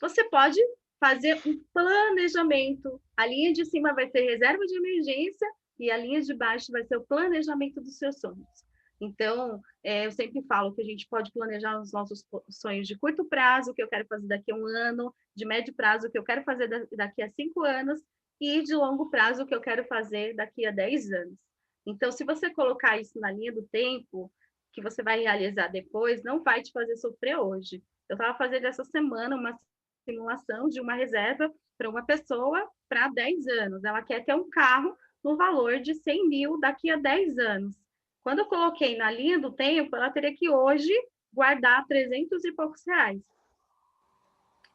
você pode fazer um planejamento. A linha de cima vai ser reserva de emergência e a linha de baixo vai ser o planejamento dos seus sonhos. Então, eu sempre falo que a gente pode planejar os nossos sonhos de curto prazo, o que eu quero fazer daqui a 1 ano, de médio prazo, o que eu quero fazer daqui a 5 anos, e de longo prazo, o que eu quero fazer daqui a 10 anos. Então, se você colocar isso na linha do tempo, que você vai realizar depois, não vai te fazer sofrer hoje. Eu estava fazendo essa semana uma simulação de uma reserva para uma pessoa para 10 anos. Ela quer ter um carro no valor de 100 mil daqui a 10 anos. Quando eu coloquei na linha do tempo, ela teria que hoje guardar 300 e poucos reais.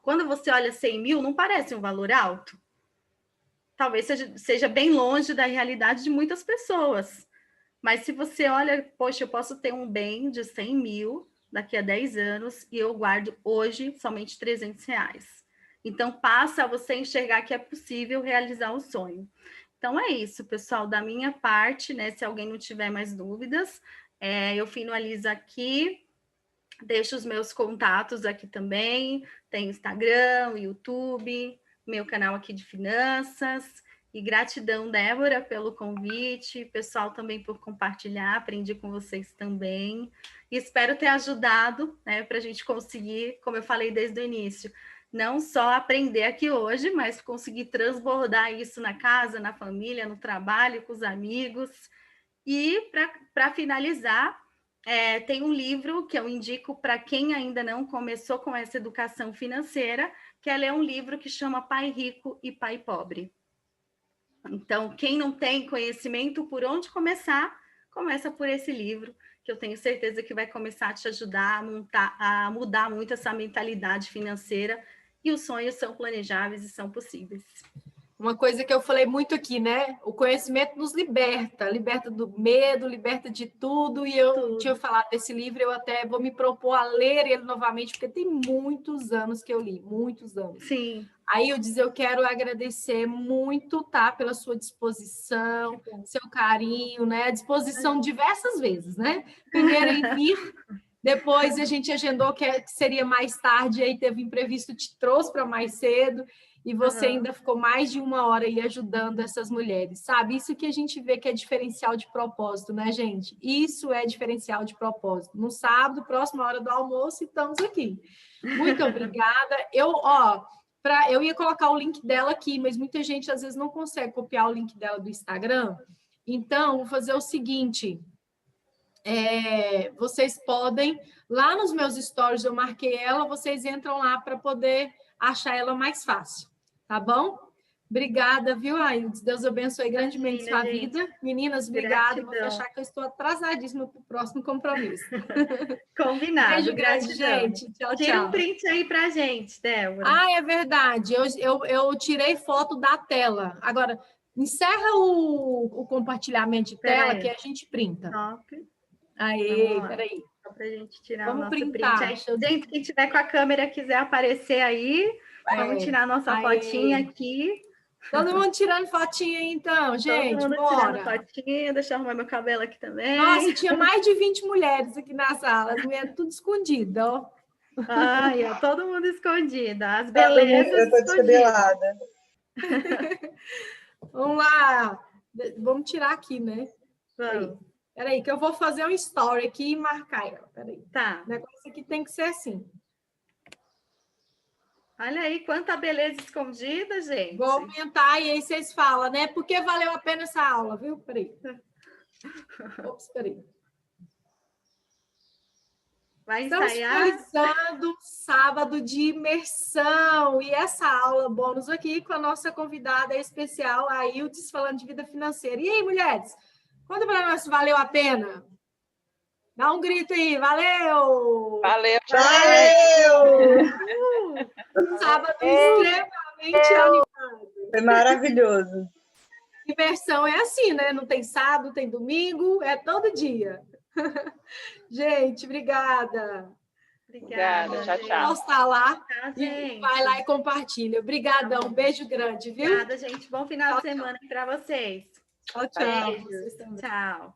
Quando você olha 100 mil, não parece um valor alto? Talvez seja bem longe da realidade de muitas pessoas. Mas se você olha, poxa, eu posso ter um bem de 100 mil daqui a 10 anos e eu guardo hoje somente 300 reais. Então, passa a você enxergar que é possível realizar o sonho. Então, é isso, pessoal, da minha parte, né? Se alguém não tiver mais dúvidas, eu finalizo aqui, deixo os meus contatos aqui também, tem Instagram, YouTube, meu canal aqui de finanças. E gratidão, Débora, pelo convite, pessoal também por compartilhar, aprendi com vocês também. E espero ter ajudado, né, para a gente conseguir, como eu falei desde o início, não só aprender aqui hoje, mas conseguir transbordar isso na casa, na família, no trabalho, com os amigos. E para finalizar, tem um livro que eu indico para quem ainda não começou com essa educação financeira, que é um livro que chama Pai Rico e Pai Pobre. Então, quem não tem conhecimento por onde começar, começa por esse livro, que eu tenho certeza que vai começar a te ajudar a mudar muito essa mentalidade financeira, e os sonhos são planejáveis e são possíveis. Uma coisa que eu falei muito aqui, né? O conhecimento nos liberta do medo, liberta de tudo. E eu tinha falado desse livro, eu até vou me propor a ler ele novamente, porque tem muitos anos que eu li, muitos anos. Sim. Aí eu quero agradecer muito, tá? Pela sua disposição, seu carinho, né? A disposição diversas vezes, né? Primeiro em vir, depois a gente agendou que seria mais tarde, aí teve imprevisto, te trouxe para mais cedo. E você ainda ficou mais de 1 hora aí ajudando essas mulheres, sabe? Isso que a gente vê que é diferencial de propósito, né, gente? Isso é diferencial de propósito. No sábado, próxima hora do almoço, estamos aqui. Muito obrigada. Eu ia colocar o link dela aqui, mas muita gente às vezes não consegue copiar o link dela do Instagram. Então, vou fazer o seguinte. Vocês podem, lá nos meus stories eu marquei ela, vocês entram lá para poder achar ela mais fácil. tá bom? Obrigada, viu, Aildes? Deus abençoe grandemente Imagina, sua gente. vida. Meninas, obrigada. Vou Gratidão. fechar que eu estou atrasadíssima para o próximo compromisso. Combinado, Beijo grande, gratidão. gente. Tchau, Tira tchau. um print aí pra gente, Débora. Ah, é verdade. Eu tirei foto da tela. Agora, encerra o compartilhamento de Pera tela aí. que a gente printa. Top. Aê, Vamos lá. peraí. Só pra gente tirar Vamos o nosso printar. print aí. Gente, quem tiver com a câmera quiser aparecer aí, vamos tirar a nossa Aê. fotinha aqui. Todo mundo tirando fotinha aí, então, gente. Todo mundo Bora. tirando fotinha. Deixa eu arrumar meu cabelo aqui também. Nossa, tinha mais de 20 mulheres aqui na sala. As mulheres tudo escondidas, ó. Ai, ó, todo mundo escondido. As Todo mundo, belezas eu tô escondidas. descabelada. Vamos lá. Vamos tirar aqui, né? Vamos. Peraí, que eu vou fazer um story aqui e marcar ela. Peraí. Tá. O negócio aqui tem que ser assim. Olha aí quanta beleza escondida, gente. Vou aumentar e aí vocês falam, né? Por que valeu a pena essa aula, viu? Peraí. Ops, peraí. Vai Estamos ensaiar? finalizando sábado de imersão e essa aula bônus aqui com a nossa convidada especial, a Aildes, falando de vida financeira. E aí, mulheres? Conta para nós se valeu a pena. Dá um grito aí, valeu! Valeu, Valeu! Sábado extremamente animado. Foi maravilhoso. Imersão é assim, né? Não tem sábado, tem domingo, é todo dia. Gente, obrigada. Obrigada, tchau, gente. tchau. Posta lá Tchau, e gente. vai lá e compartilha. Obrigadão, Tá bom. beijo grande, viu? Obrigada, gente. Bom final Tchau, de semana para vocês. Tchau, tchau. Beijos. Tchau.